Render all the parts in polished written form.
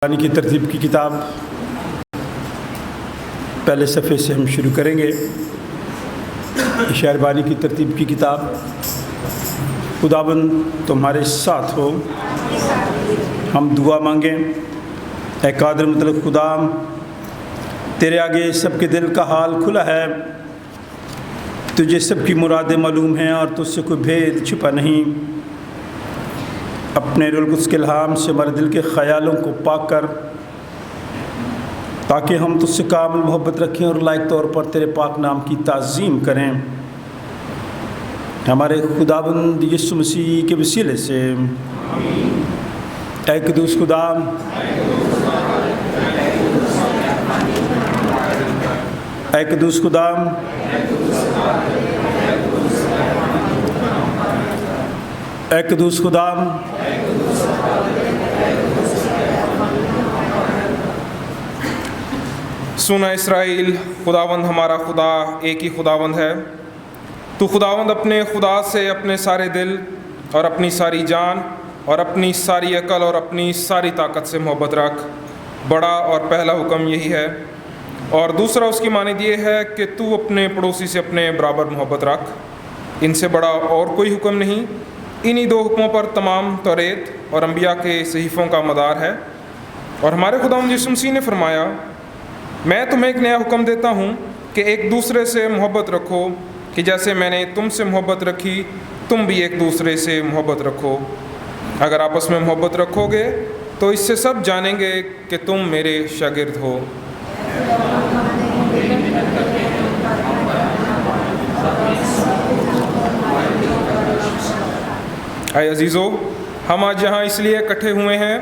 قرآن کی ترتیب کی کتاب پہلے صفحے سے ہم شروع کریں گے۔ شعر بانی کی ترتیب کی کتاب۔ خداوند تمہارے ساتھ ہو، ہم دعا مانگیں۔ اے قادر مطلق خدا، تیرے آگے سب کے دل کا حال کھلا ہے، تجھے سب کی مرادیں معلوم ہیں اور تجھ سے کوئی بھید چھپا نہیں۔ اپنے روح القدس کے الہام سے ہمارے دل کے خیالوں کو پاک کر، تاکہ ہم تجھ سے کامل محبت رکھیں اور لائق طور پر تیرے پاک نام کی تعظیم کریں۔ ہمارے خداوند یسوع مسیح کے وسیلے سے، اے قدوس خدا، اے قدوس خدا، اے قدوس خدا، سنا اسرائیل، خداوند ہمارا خدا ایک ہی خداوند ہے۔ تو خداوند اپنے خدا سے اپنے سارے دل اور اپنی ساری جان اور اپنی ساری عقل اور اپنی ساری طاقت سے محبت رکھ۔ بڑا اور پہلا حکم یہی ہے، اور دوسرا اس کی مانند یہ ہے کہ تو اپنے پڑوسی سے اپنے برابر محبت رکھ۔ ان سے بڑا اور کوئی حکم نہیں۔ انہی دو حکموں پر تمام توریت اور انبیاء کے صحیفوں کا مدار ہے۔ اور ہمارے خداوند یسوع مسیح نے فرمایا، میں تمہیں ایک نیا حکم دیتا ہوں کہ ایک دوسرے سے محبت رکھو، کہ جیسے میں نے تم سے محبت رکھی تم بھی ایک دوسرے سے محبت رکھو۔ اگر آپس میں محبت رکھو گے تو اس سے سب جانیں گے کہ تم میرے شاگرد ہو۔ اے عزیزو، ہم آج یہاں اس لیے اکٹھے ہوئے ہیں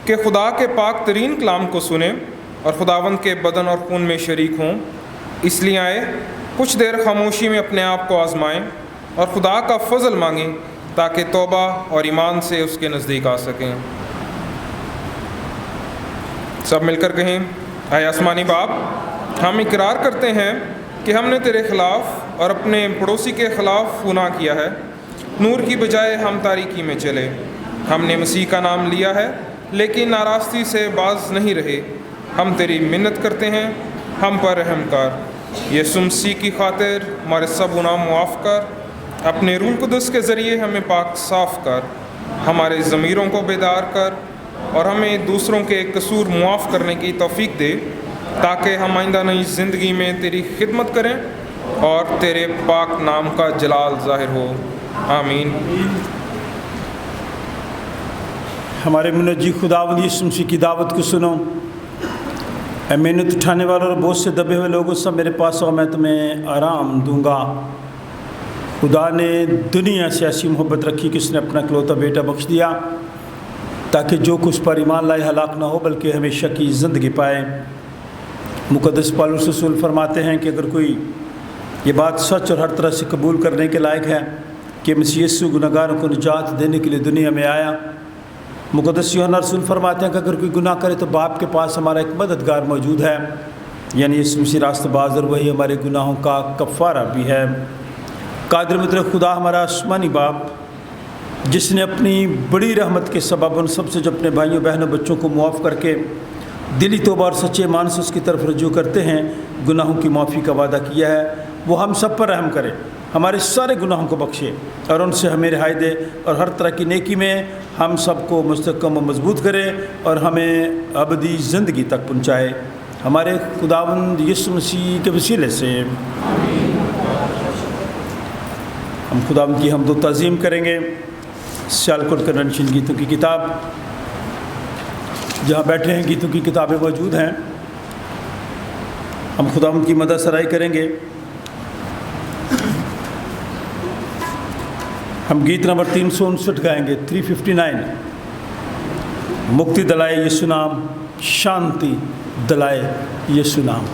کہ خدا کے پاک ترین کلام کو سنیں اور خداوند کے بدن اور خون میں شریک ہوں۔ اس لیے آئے کچھ دیر خاموشی میں اپنے آپ کو آزمائیں اور خدا کا فضل مانگیں، تاکہ توبہ اور ایمان سے اس کے نزدیک آ سکیں۔ سب مل کر کہیں، اے آسمانی باپ، ہم اقرار کرتے ہیں کہ ہم نے تیرے خلاف اور اپنے پڑوسی کے خلاف گناہ کیا ہے۔ نور کی بجائے ہم تاریکی میں چلے۔ ہم نے مسیح کا نام لیا ہے لیکن ناراستی سے باز نہیں رہے۔ ہم تیری منت کرتے ہیں، ہم پر رحم کر۔ یسوع مسیح کی خاطر ہمارے سب گناہ معاف کر، اپنے روح القدس کے ذریعے ہمیں پاک صاف کر، ہمارے ضمیروں کو بیدار کر اور ہمیں دوسروں کے قصور معاف کرنے کی توفیق دے، تاکہ ہم آئندہ نئی زندگی میں تیری خدمت کریں اور تیرے پاک نام کا جلال ظاہر ہو۔ آمین۔ ہمارے منجی خداوند یسوع مسیح کی دعوت کو سنو۔ اے محنت اٹھانے والوں اور بوجھ سے دبے ہوئے لوگوں، سب میرے پاس آؤ، میں تمہیں آرام دوں گا۔ خدا نے دنیا سے ایسی محبت رکھی کہ اس نے اپنا اکلوتا بیٹا بخش دیا، تاکہ جو کچھ پر ایمان لائے ہلاک نہ ہو بلکہ ہمیشہ کی زندگی پائے۔ مقدس پالوس رسول فرماتے ہیں کہ اگر کوئی یہ بات سچ اور ہر طرح سے قبول کرنے کے لائق ہے کہ مسیح یسوع گناہگاروں کو نجات دینے کے لیے دنیا میں آیا۔ مقدس یوحنا رسول فرماتے ہیں کہ اگر کوئی گناہ کرے تو باپ کے پاس ہمارا ایک مددگار موجود ہے، یعنی یسوع مسیح راست باز، اور وہی ہمارے گناہوں کا کفارہ بھی ہے۔ قادر مطلق خدا ہمارا آسمانی باپ، جس نے اپنی بڑی رحمت کے سبب ان سب سے جو اپنے بھائیوں بہنوں بچوں کو معاف کر کے دلی توبہ اور سچے ایمان سے اس کی طرف رجوع کرتے ہیں، گناہوں کی معافی کا وعدہ کیا ہے۔ وہ ہم سب پر رحم کرے، ہمارے سارے گناہوں کو بخشے اور ان سے ہمیں رہائی دے، اور ہر طرح کی نیکی میں ہم سب کو مستحکم و مضبوط کرے اور ہمیں ابدی زندگی تک پہنچائے۔ ہمارے خداوند یسوع مسیح کے وسیلے سے ہم خداوند کی حمد و تعظیم کریں گے۔ سیالکوٹ کنونشن گیتوں کی کتاب، جہاں بیٹھے ہیں گیتوں کی کتابیں موجود ہیں، ہم خداوند کی مدح سرائی کریں گے۔ ہم گیت نمبر 359 گائیں گے، 359۔ مکتی دلائے یسوع نام، شانتی دلائے یسوع نام۔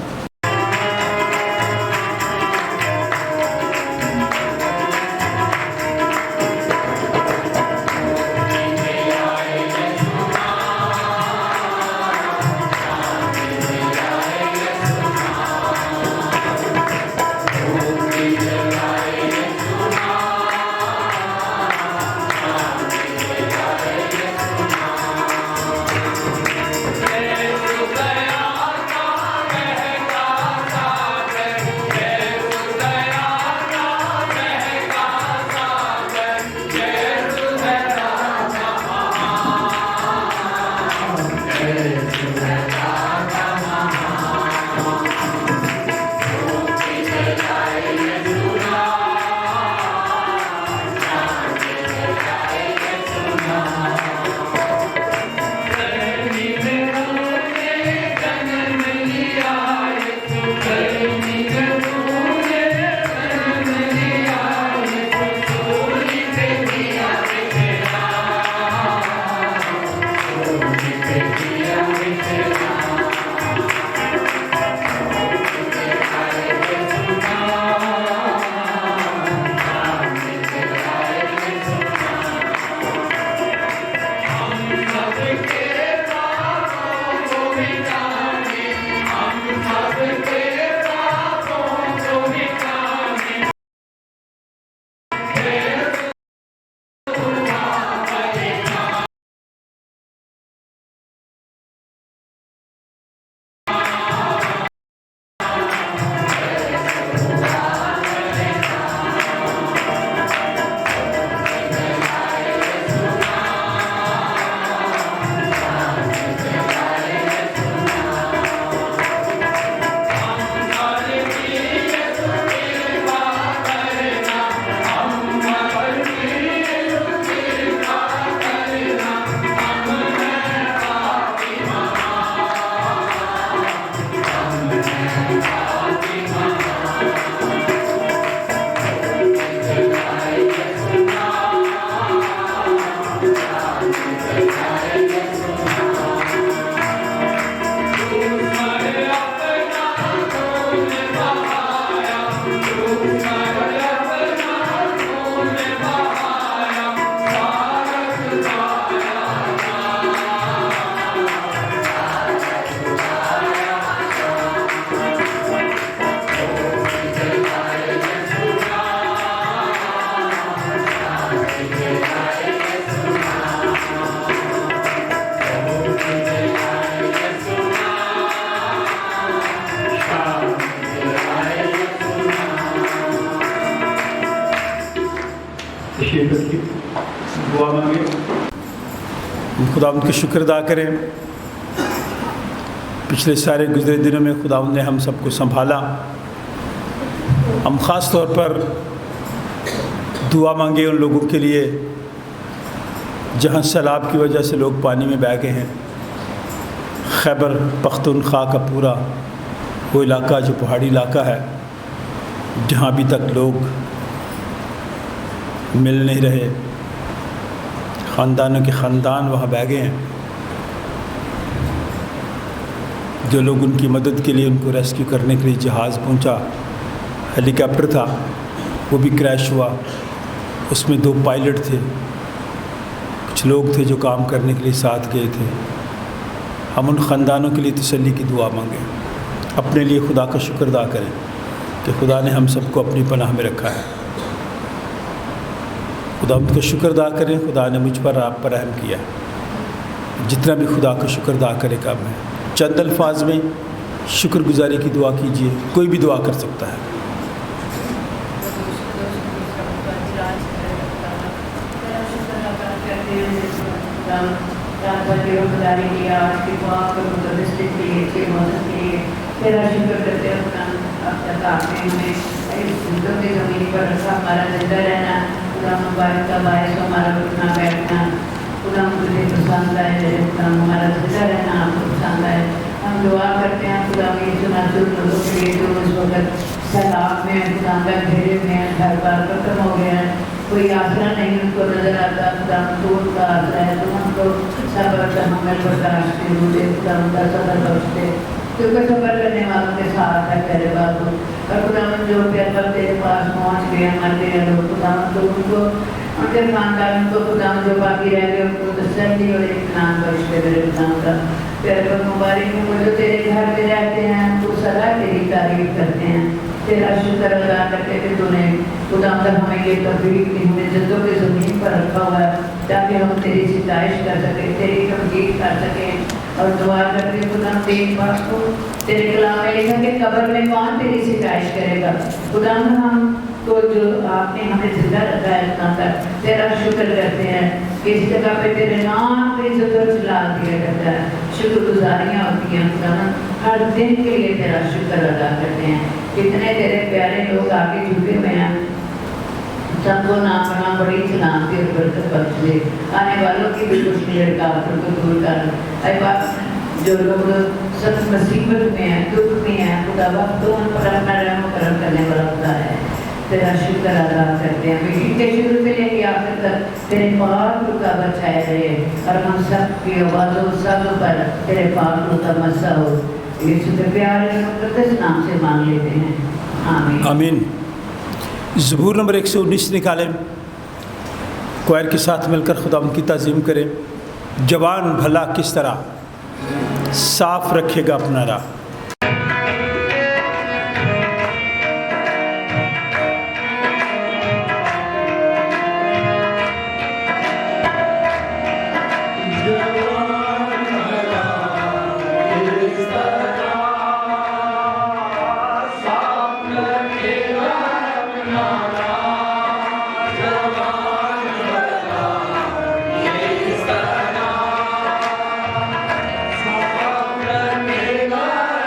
दुआ मांगे। खुदावंद का शुक्र अदा करें, पिछले सारे गुज़रे दिनों में खुदावंद ने हम सबको संभाला। हम ख़ास तौर पर दुआ मांगे उन लोगों के लिए जहां सैलाब की वजह से लोग पानी में बह गए हैं। खैबर पख्तूनख्वा का पूरा वो इलाका जो पहाड़ी इलाका है, जहां अभी तक लोग मिल नहीं रहे, ख़ानदानों के ख़ानदान वहाँ बह गए हैं। जो लोग उनकी मदद के लिए उनको रेस्क्यू करने के लिए जहाज़ पहुँचा, हेलीकॉप्टर था, वो भी क्रैश हुआ। उसमें 2 पायलट थे, कुछ लोग थे जो काम करने के लिए साथ गए थे। हम उन ख़ानदानों के लिए तसल्ली की दुआ मांगें, अपने लिए खुदा का शुक्र अदा करें कि खुदा ने हम सबको अपनी पनाह में रखा है। खुदा उनका शुक्र अदा करें, खुदा ने मुझ पर आप पर रहम किया। जितना भी खुदा का शुक्र अदा करे काम है। चंद अल्फाज में शुक्रगुजारी की दुआ कीजिए, कोई भी दुआ कर सकता है। तेरा शुक्र करते हैं आपने हमें इस ज़मीन पर रखा, हमारा जिंदा रहना खुदा मुबारक का बायस हमारा उठना बैठना खुदा मुझे पसंद आए, खुदा हमारा जिंदा रहना आपको पसंद आए। हम दुआ करते हैं खुदा में सुनाजुल लोगों के लिए जो इस वक्त सैलाब में खुदा का घेरे में घर बार खत्म हो गया है, कोई आसरा नहीं उनको नजर आता। खुदा तो उनका आसरा है, तो हमको सब्र तहम्मुल बर्दाश्त की मुझे खुदा उनका सब्र बख्शे, क्योंकि सफ़र करने वालों के साथ है तेरे बाबू। और खुदा जो प्यार तेरे पास पहुँच गए मर गए लोग, खुदा तो उनको उनके खानदान को खुदा जो बाकी रह गए उनको तसल्ली और इत्मीनान बख्श दे मेरे खुदा का। तेरे पर मुबारक हो जो तेरे घर में रहते हैं, तो सदा तेरी तारीफ करते हैं, तेरा शुक्र अदा करते थे तूने खुदा हमें ये तौफीक दी, हमें जद्दों की ज़मीन पर रखा हुआ है ताकि हम तेरी सिताइश कर सकें, तेरी तमजीद कर सकें। और दुआ करते खुदा तेरे पास को तेरे कलाम में लिखा कि कब्र में कौन तेरी सिताइश करेगा। खुदा हम तो जो आपने हमें जिंदा रखा है इतना तक तेरा शुक्र करते हैं। اس جگہ پہ تیرے نام پہ ذکر چلا دیا کرتا ہے، شکر گزاریاں ہوتی ہیں خداوند، ہر دن کے لیے تیرا شکر ادا کرتے ہیں۔ کتنے تیرے پیارے لوگ آگے جھکے ہوئے ہیں، سب کو نام بنا بڑی سلامتی اور برکت بخش دے، آنے والوں کی بھی کچھ رکاوٹوں کو دور کر۔ اے باپ، جو لوگ سب مصیبت میں ہیں، دکھ میں ہیں، خدا باپ تو ان پر اپنا رحم و کرم کرنے والا خدا ہے، تیرا شکر ادا کرتے ہیں۔ میٹنگ کے شروع سے لے کے آخر تک تیرے پاک رکاوٹ چھائے رہے اور ہم سب کی آوازوں سب پر تیرے پاک روح کا مسا ہو۔ یسوع کے پیارے مقدس نام سے مانگ لیتے ہیں، آمین۔ آمین۔ زبور نمبر 119 نکالیں، کوائر کے ساتھ مل کر خدا ان کی تعظیم کریں۔ جوان بھلا کس طرح صاف رکھے گا اپنا راہ۔ Amen.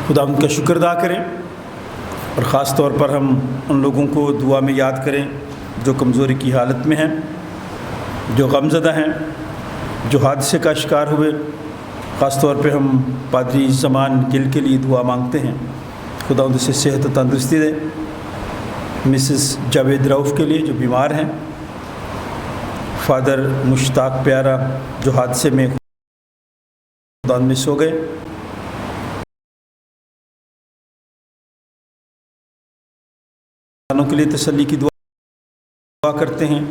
खुदा उनका शुक्र अदा करें और ख़ास तौर पर हम उन लोगों को दुआ में याद करें जो कमज़ोरी की हालत में हैं, जो गमज़दा हैं, जो हादसे का शिकार हुए। ख़ास तौर पे हम पादरी ज़मान गिल के लिए दुआ मांगते हैं, खुदा उनसे सेहत और तंदुरुस्ती दे। मिसेस जावेद रऊफ़ के लिए जो बीमार हैं, फ़ादर मुश्ताक प्यारा जो हादसे में खुदा मिस हो गए। के लिए तसल्ली की दुआ करते हैं।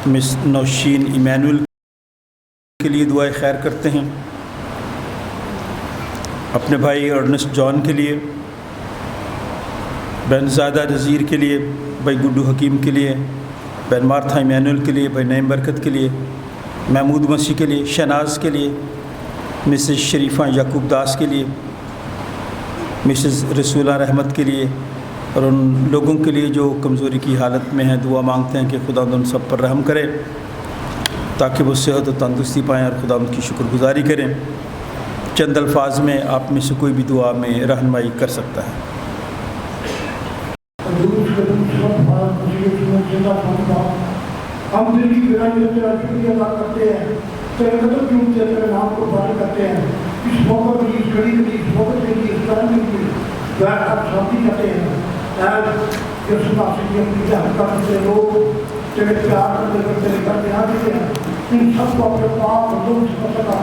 मिस नौशीन इमानुअल के लिए दुआएं खैर करते हैं। अपने भाई अर्नेस्ट जॉन के लिए, बहनज़ादा नज़ीर के लिए, भाई गुड्डू हकीम के लिए, बहन मार्था इमानुअल के लिए, भाई नईम बरकत के लिए, महमूद मसीह के लिए, शहनाज के लिए, मिसेस शरीफा याकूब दास के लिए, मिसेस रसूला रहमत के लिए और उन लोगों के लिए जो कमज़ोरी की हालत में हैं। दुआ मांगते हैं कि खुदा उन सब पर रहम करे ताकि वो सेहत और तंदुरुस्ती पाएँ और खुदा उनकी शुक्रगुजारी करें। चंद अल्फाज में आप में से कोई भी दुआ में रहनुमाई कर सकता है। हम दिल की गहराइयों से शुक्रिया अदा करते हैं, तेरे कदम चूमते हैं, तेरे नाम को बारिक करते हैं। इस मौके पर, इस घड़ी के लिए, इस मौके के लिए, इस टाइम के लिए बैठ कर शांति करते हैं। यीशु मसीह की अपनी हल्का से लोग तेरे प्यार करते तेरे घर में आ गए हैं। इन सबको अपने पाप और लोग से बचा,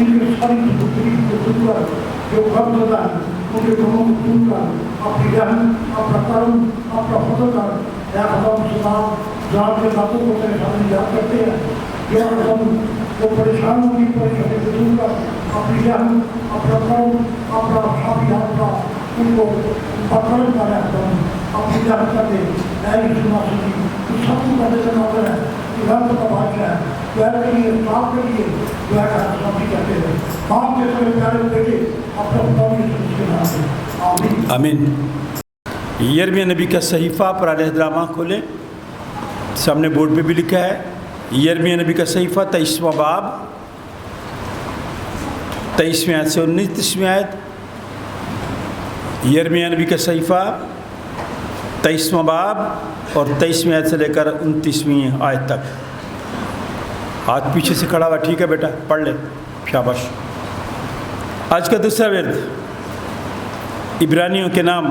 इनकी सारी तकलीफ को दूर कर, जो गम होता है उनके गुणों को दूर कर, अपनी रहम, अपना कर्म, अपना फजल कर। या खुदा मुसलमान जान के बातों को तेरे सामने याद करते हैं। जो हम वो परेशान होगी, परेशानी को दूर कर, अपनी रहम, अपना कर्म, अपना साफी हाथ उनको पकड़ कर अपनी रहम कर दे। यीशु मसीह तो सब कुछ करने से नौकर है, रब का बादशाह है, प्यार के लिए, पाप के लिए दुआ का शांति करते हैं। पाप के सारे प्यारे बेटे अपना खुदा यीशु के नाम से आमीन आमीन। यिर्मयाह नबी का सहीफ़ा पुराने हदनामा खोलें, सामने बोर्ड पे भी लिखा है। यिर्मयाह नबी का सहीफ़ा 23वां बाब 23वीं आयत से 29वीं आयत। यिर्मयाह नबी का सहीफ़ा 23वां बाब और 23वीं आयत से लेकर 29वीं आयत तक। हाथ पीछे से खड़ा हुआ, ठीक है बेटा, पढ़ ले, शाबाश। आज का दूसरा विर्द इब्रानियों के नाम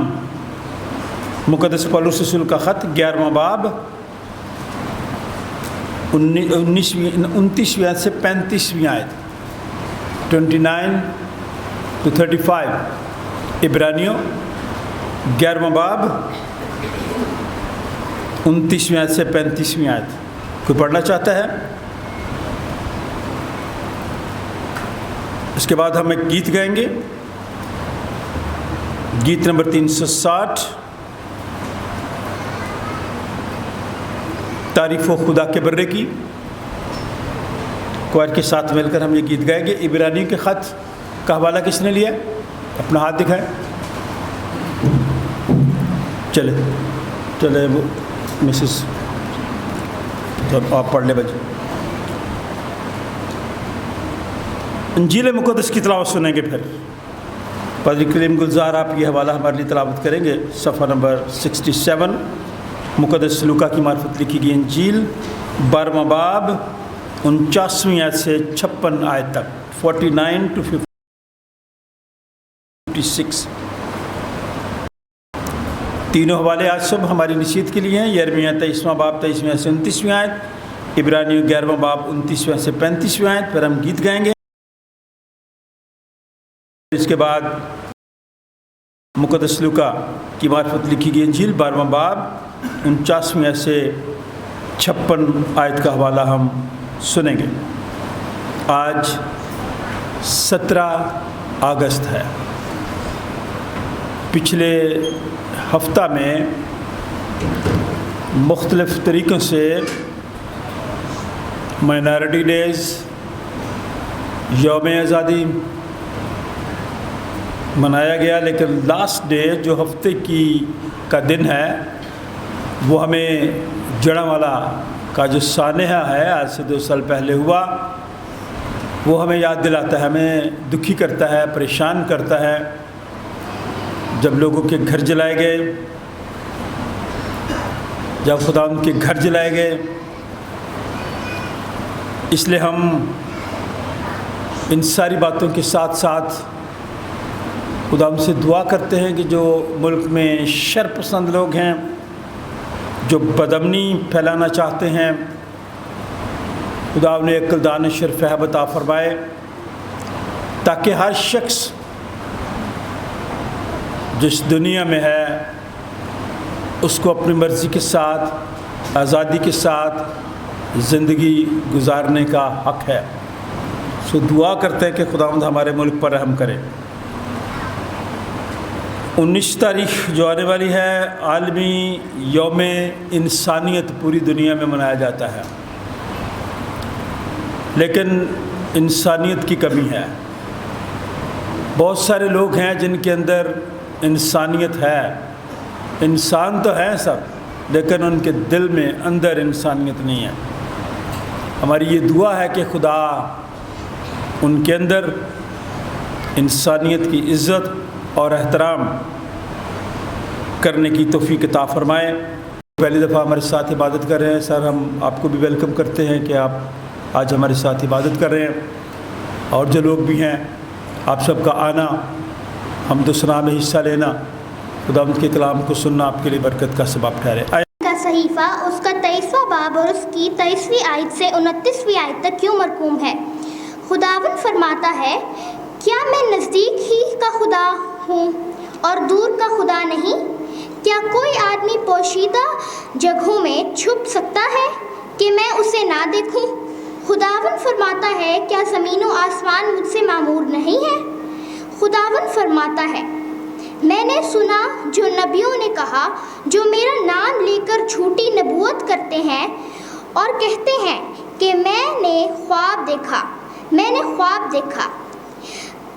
मुक़द्दस पौलुस रसूल का ख़त 11वां बाब 29वीं आयत से 35वीं आयत 29 to 35। इब्रानियों 11वां बाब 29वीं आयत से 35वीं आयत। कोई पढ़ना चाहता है? इसके बाद हम एक गीत गाएंगे, गीत नंबर 360, तारीफ़ खुदा के बर्रे की। क्वायर के साथ मिलकर हम ये गीत गाएंगे। इब्रानियों के ख़त का हवाला किसने लिया? अपना हाथ दिखाएं। चले चले वो मिसेस, तो आप पढ़ ले बच्चे। इंजील मुक़द्दस की तिलावत सुनेंगे। फिर पादरी कलीम गुलजार आप ये हवाला हमारे लिए तिलावत करेंगे। सफ़ा नंबर 67, मुक़द्दस लूका की मार्फत लिखी गई इंजील 12वां बाब 49वीं आयत से 56 आयत तक, 49 to 56। तीनों हवाले आज सब हमारी नसीहत के लिए हैं। यिर्मयाह 23वां बाब 23वीं आयत से 29वीं आयत, इब्रानियों 11वां बाब 29वीं आयत से 35वीं आयत। फिर हम गीत गाएंगे। इसके बाद मुक़द्दस लूका की मार्फत लिखी गई इंजील 12वां बाब 49वीं आयत से 56 आयत का हवाला हम सुनेंगे। आज 17 अगस्त है। पिछले हफ्ता में मुख्तलिफ़ तरीक़ों से माइनॉरिटी डेज़, यौम आज़ादी मनाया गया, लेकिन लास्ट डे जो हफ्ते का दिन है वो हमें जड़ांवाला کا जो सानहा है आज से 2 साल पहले हुआ, वो हमें याद दिलाता है, हमें दुखी करता है, परेशान करता है। जब लोगों के घर जलाए गए, जब खुदा उनके घर जलाए गए, इसलिए हम इन सारी बातों के साथ साथ खुदा उनसे दुआ करते हैं कि जो मुल्क में शर पसंद लोग हैं, जो बदअमनी फैलाना चाहते हैं, खुदा उन्हें अक्ल दानिश और फ़हम अता फरमाए, ताकि हर शख्स जिस दुनिया में है उसको अपनी मर्ज़ी के साथ, आज़ादी के साथ ज़िंदगी गुजारने का हक़ है। सो दुआ करते हैं कि खुदावंद हमारे मुल्क पर रहम करे। 19 तारीख जो आने वाली है, आलमी यौम इंसानियत पूरी दुनिया में मनाया जाता है, लेकिन इंसानियत की कमी है। बहुत सारे लोग हैं जिनके अंदर इंसानियत है, इंसान तो हैं सब, लेकिन उनके दिल में अंदर इंसानियत नहीं है। हमारी ये दुआ है कि खुदा उनके अंदर इंसानियत की इज़्ज़त और एहतराम करने की तौफीक अता फरमाए। पहली दफ़ा हमारे साथ इबादत कर रहे हैं सर, हम आपको भी वेलकम करते हैं कि आप आज हमारे साथ इबादत कर रहे हैं, और जो लोग भी हैं आप सबका आना, हम दुसरा में हिस्सा लेना, खुदावंद के कलाम को सुनना आपके लिए बरकत का सबब ठहरे। का सहीफ़ा उसका 23वां बाब और उसकी 23वीं आयत से 29वीं आयत तक क्यों मरकूम है। खुदावंद फरमाता है, क्या मैं नज़दीक ही का खुदा हूँ और दूर का खुदा नहीं? क्या कोई आदमी पोशीदा जगहों में छुप सकता है कि मैं उसे ना देखूं? खुदावंद फरमाता है, क्या ज़मीन व आसमान मुझसे मामूर नहीं है? खुदावंद फरमाता है, मैंने सुना जो नबियों ने कहा, जो मेरा नाम लेकर झूठी नबूवत करते हैं और कहते हैं कि मैंने ख्वाब देखा।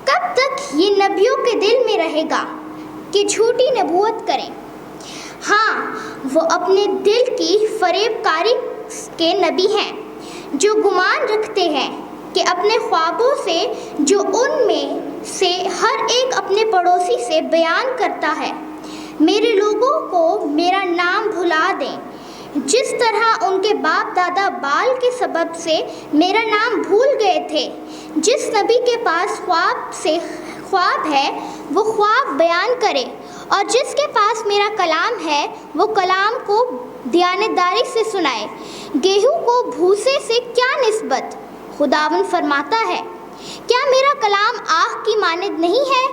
कब तक ये नबियों के दिल में रहेगा कि झूठी नबूवत करें? हाँ, वो अपने दिल की फरेबकारी के नबी हैं, जो गुमान रखते हैं कि अपने ख्वाबों से जो उनमें से हर एक अपने पड़ोसी से बयान करता है, मेरे लोगों को मेरा नाम भुला दें, जिस तरह उनके बाप दादा बाल के सबब से मेरा नाम भूल गए थे। जिस नबी के पास ख्वाब है वो ख्वाब बयान करे, और जिसके पास मेरा कलाम है वो कलाम को दयानतदारी से सुनाए। गेहूं को भूसे से क्या निस्बत? खुदावंद फरमाता है, क्या मेरा कलाम आग की मानद नहीं है?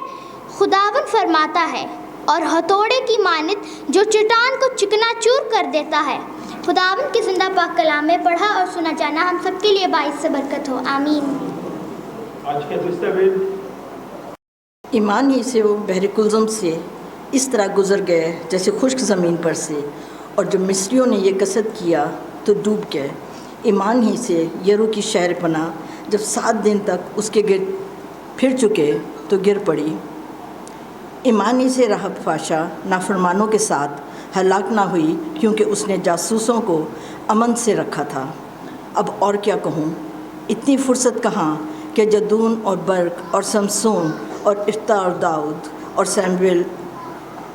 खुदावंद फरमाता है, और हथौड़े की मानद जो चट्टान को चिकनाचूर कर देता है। खुदावंद के जिंदा पाक कलाम में पढ़ा और सुना जाना हम सबके लिए बाइस से बरकत हो, आमीन। आज के दस्तावेज ईमान ही से वो बहर कुलज़म से इस तरह गुज़र गए जैसे खुश्क ज़मीन पर से, और जब मिस्रियों ने ये कसद किया तो डूब गए। ईमान ही से यरू की शहर पनाह जब 7 दिन तक उसके गिर्द फिर चुके तो गिर पड़ी। ईमान ही से रहब फाशा नाफरमानों के साथ हलाक ना हुई, क्योंकि उसने जासूसों को अमन से रखा था। अब और क्या कहूँ, इतनी फुर्सत कहाँ कि जदून और बर्क और समसून और इफ्ता और दाऊद और सैमुएल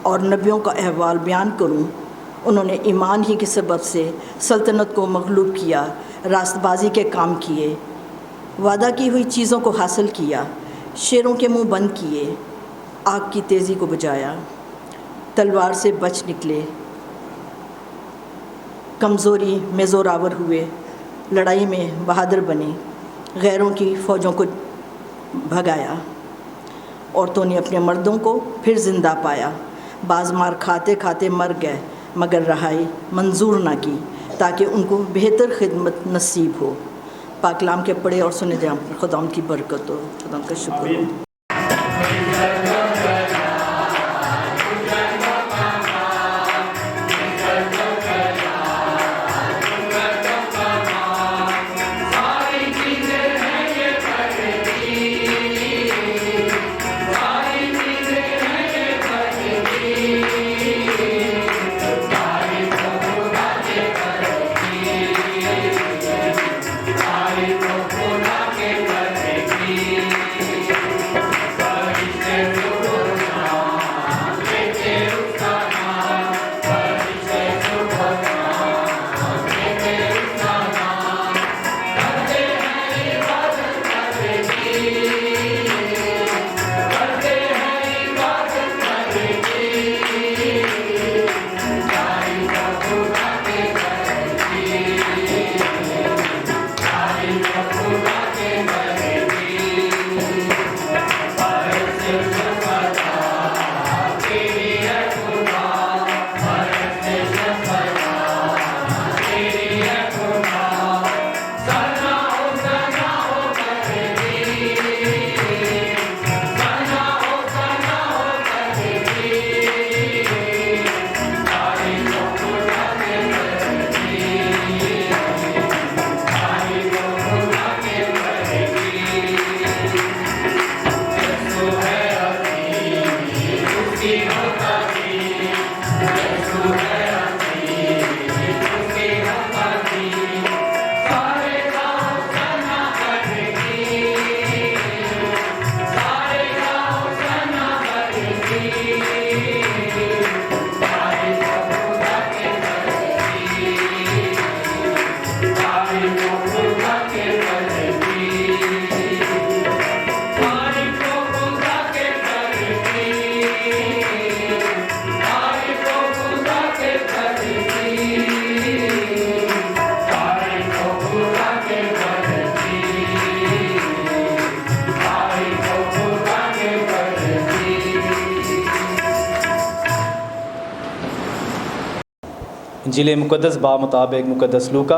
और नबियों का अहवाल बयान करूं। उन्होंने ईमान ही के सबब से सल्तनत को मगलूब किया, रास्तबाजी के काम किए, वादा की हुई चीज़ों को हासिल किया, शेरों के मुंह बंद किए, आग की तेज़ी को बुझाया, तलवार से बच निकले, कमज़ोरी में ज़ोरावर हुए, लड़ाई में बहादुर बने, गैरों की फ़ौजों को भगाया। औरतों ने अपने मर्दों को फिर ज़िंदा पाया, बाज़ मार खाते खाते मर गए, मगर रहाई मंजूर ना की, ताकि उनको बेहतर खिदमत नसीब हो। पाकलाम के पढ़े और सुने जाएं, खुदा की बरकत हो, खुदा का शुक्र हो। इंजील मुक़द्दस मुताबिक मुक़द्दस लूका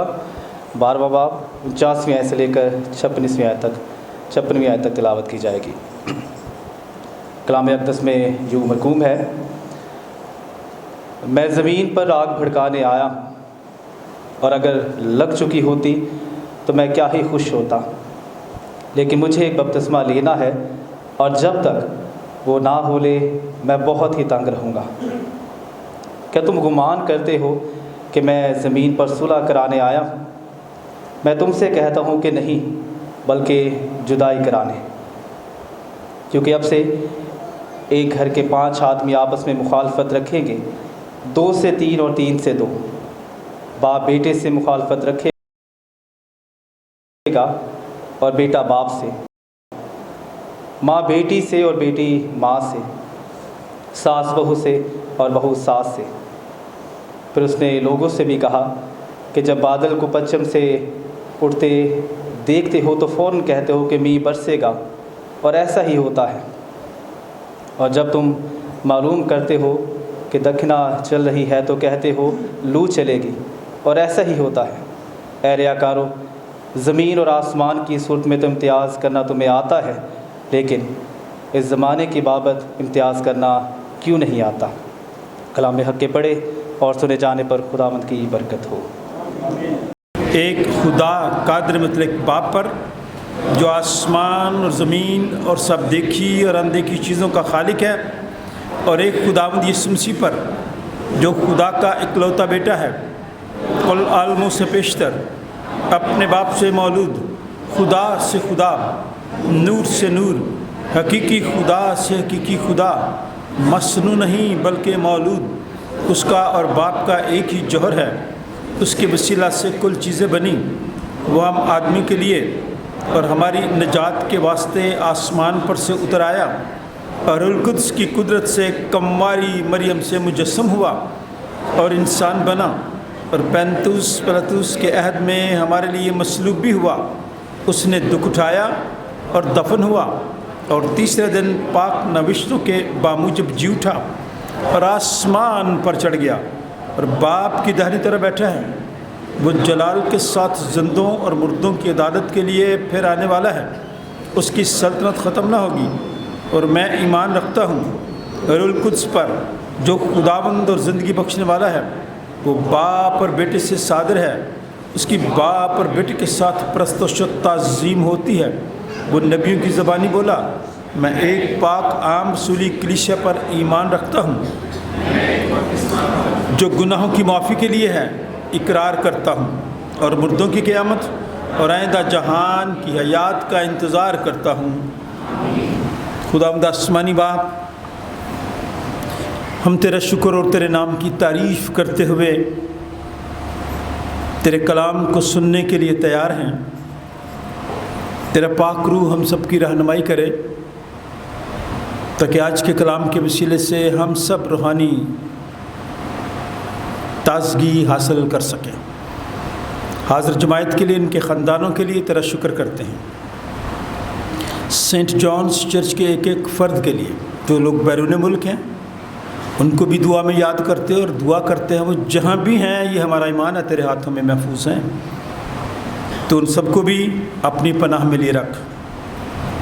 12वां बाब 49वीं आयत से लेकर 56वीं आयत तक तिलावत की जाएगी। कलाम अक़दस में यूँ मरकूम है, मैं ज़मीन पर आग भड़काने आया हूँ, और अगर लग चुकी होती तो मैं क्या ही खुश होता, लेकिन मुझे एक बपतिस्मा लेना है, और जब तक वो ना हो ले मैं बहुत ही तंग रहूँगा। क्या तुम गुमान करते हो कि मैं ज़मीन पर सुलह कराने आया हूँ? मैं तुमसे कहता हूँ कि नहीं, बल्कि जुदाई कराने। क्योंकि अब से एक घर के 5 आदमी आपस में मुखालफत रखेंगे, 2 से 3 और 3 से 2। बाप बेटे से मुखालफत रखेगा और बेटा बाप से, माँ बेटी से और बेटी माँ से, सास बहू से और बहू सास से। फिर उसने लोगों से भी कहा कि जब बादल को पश्चिम से उठते देखते हो तो फ़ौरन कहते हो कि मींह बरसेगा, और ऐसा ही होता है। और जब तुम मालूम करते हो कि दक्षिणा चल रही है तो कहते हो लू चलेगी, और ऐसा ही होता है। ऐ रियाकारो, ज़मीन और आसमान की सूरत में तो इम्तियाज़ करना तुम्हें आता है, लेकिन इस ज़माने की बाबत इम्तियाज़ करना क्यों नहीं आता? कलाम हक़ के पढ़े और सुने जाने पर खुदावंद की बरकत हो। एक खुदा कादिर मतलब बाप पर, जो आसमान और ज़मीन और सब देखी और अनदेखी चीज़ों का खालिक है, और एक खुदावंद यीशु मसीह पर, जो खुदा का इकलौता बेटा है, कुल आलमों से पेशतर, अपने बाप से मौलूद, खुदा से खुदा, नूर से नूर, हकीकी खुदा से हकीकी खुदा, मसनू नहीं बल्कि मौलूद, उसका और बाप का एक ही जौहर है। उसके वसीला से कुल चीज़ें बनी। वह हम आदमी के लिए और हमारी निजात के वास्ते आसमान पर से उतर आया, और रूहुल कुद्स की कुदरत से कम्मारी मरियम से मुजस्सम हुआ और इंसान बना, और पैंतूस पलतूस के अहद में हमारे लिए मसलूब भी हुआ। उसने दुख उठाया और दफन हुआ, और तीसरे दिन पाक नविश्तों के बामूजब जी उठा और आसमान पर चढ़ गया, और बाप की दाहिनी तरफ बैठा है। वो जलाल के साथ जिंदों और मुर्दों की अदालत के लिए फिर आने वाला है। उसकी सल्तनत ख़त्म ना होगी। और मैं ईमान रखता हूँ रूहुल कुद्स पर, जो खुदावंद और ज़िंदगी बख्शने वाला है। वो बाप और बेटे से सादर है। उसकी बाप और बेटे के साथ परस्तश ताज़ीम होती है। वो नबियों की ज़बानी बोला, मैं एक पाक आम सूली कलीसिया पर ईमान रखता हूँ, जो गुनाहों की माफ़ी के लिए है। इकरार करता हूँ और मुर्दों की क़यामत और आइंदा जहान की हयात का इंतज़ार करता हूँ। खुदावंद आसमानी बाप, हम तेरा शुक्र और तेरे नाम की तारीफ़ करते हुए तेरे कलाम को सुनने के लिए तैयार हैं। तेरा पाक रूह हम सब की रहनुमाई करे, ताकि आज के कलाम के वसीले से हम सब रूहानी ताज़गी हासिल कर सकें। हाज़िर जमायत के लिए, इनके ख़ानदानों के लिए तेरा शुक्र करते हैं। सेंट जॉन्स चर्च के एक एक फ़र्द के लिए, जो लोग बैरून मुल्क हैं, उनको भी दुआ में याद करते और दुआ करते हैं। वो जहाँ भी हैं, ये हमारा ईमान है तेरे हाथों में महफूज हैं, तो उन सबको भी अपनी पनाह में लिए रख।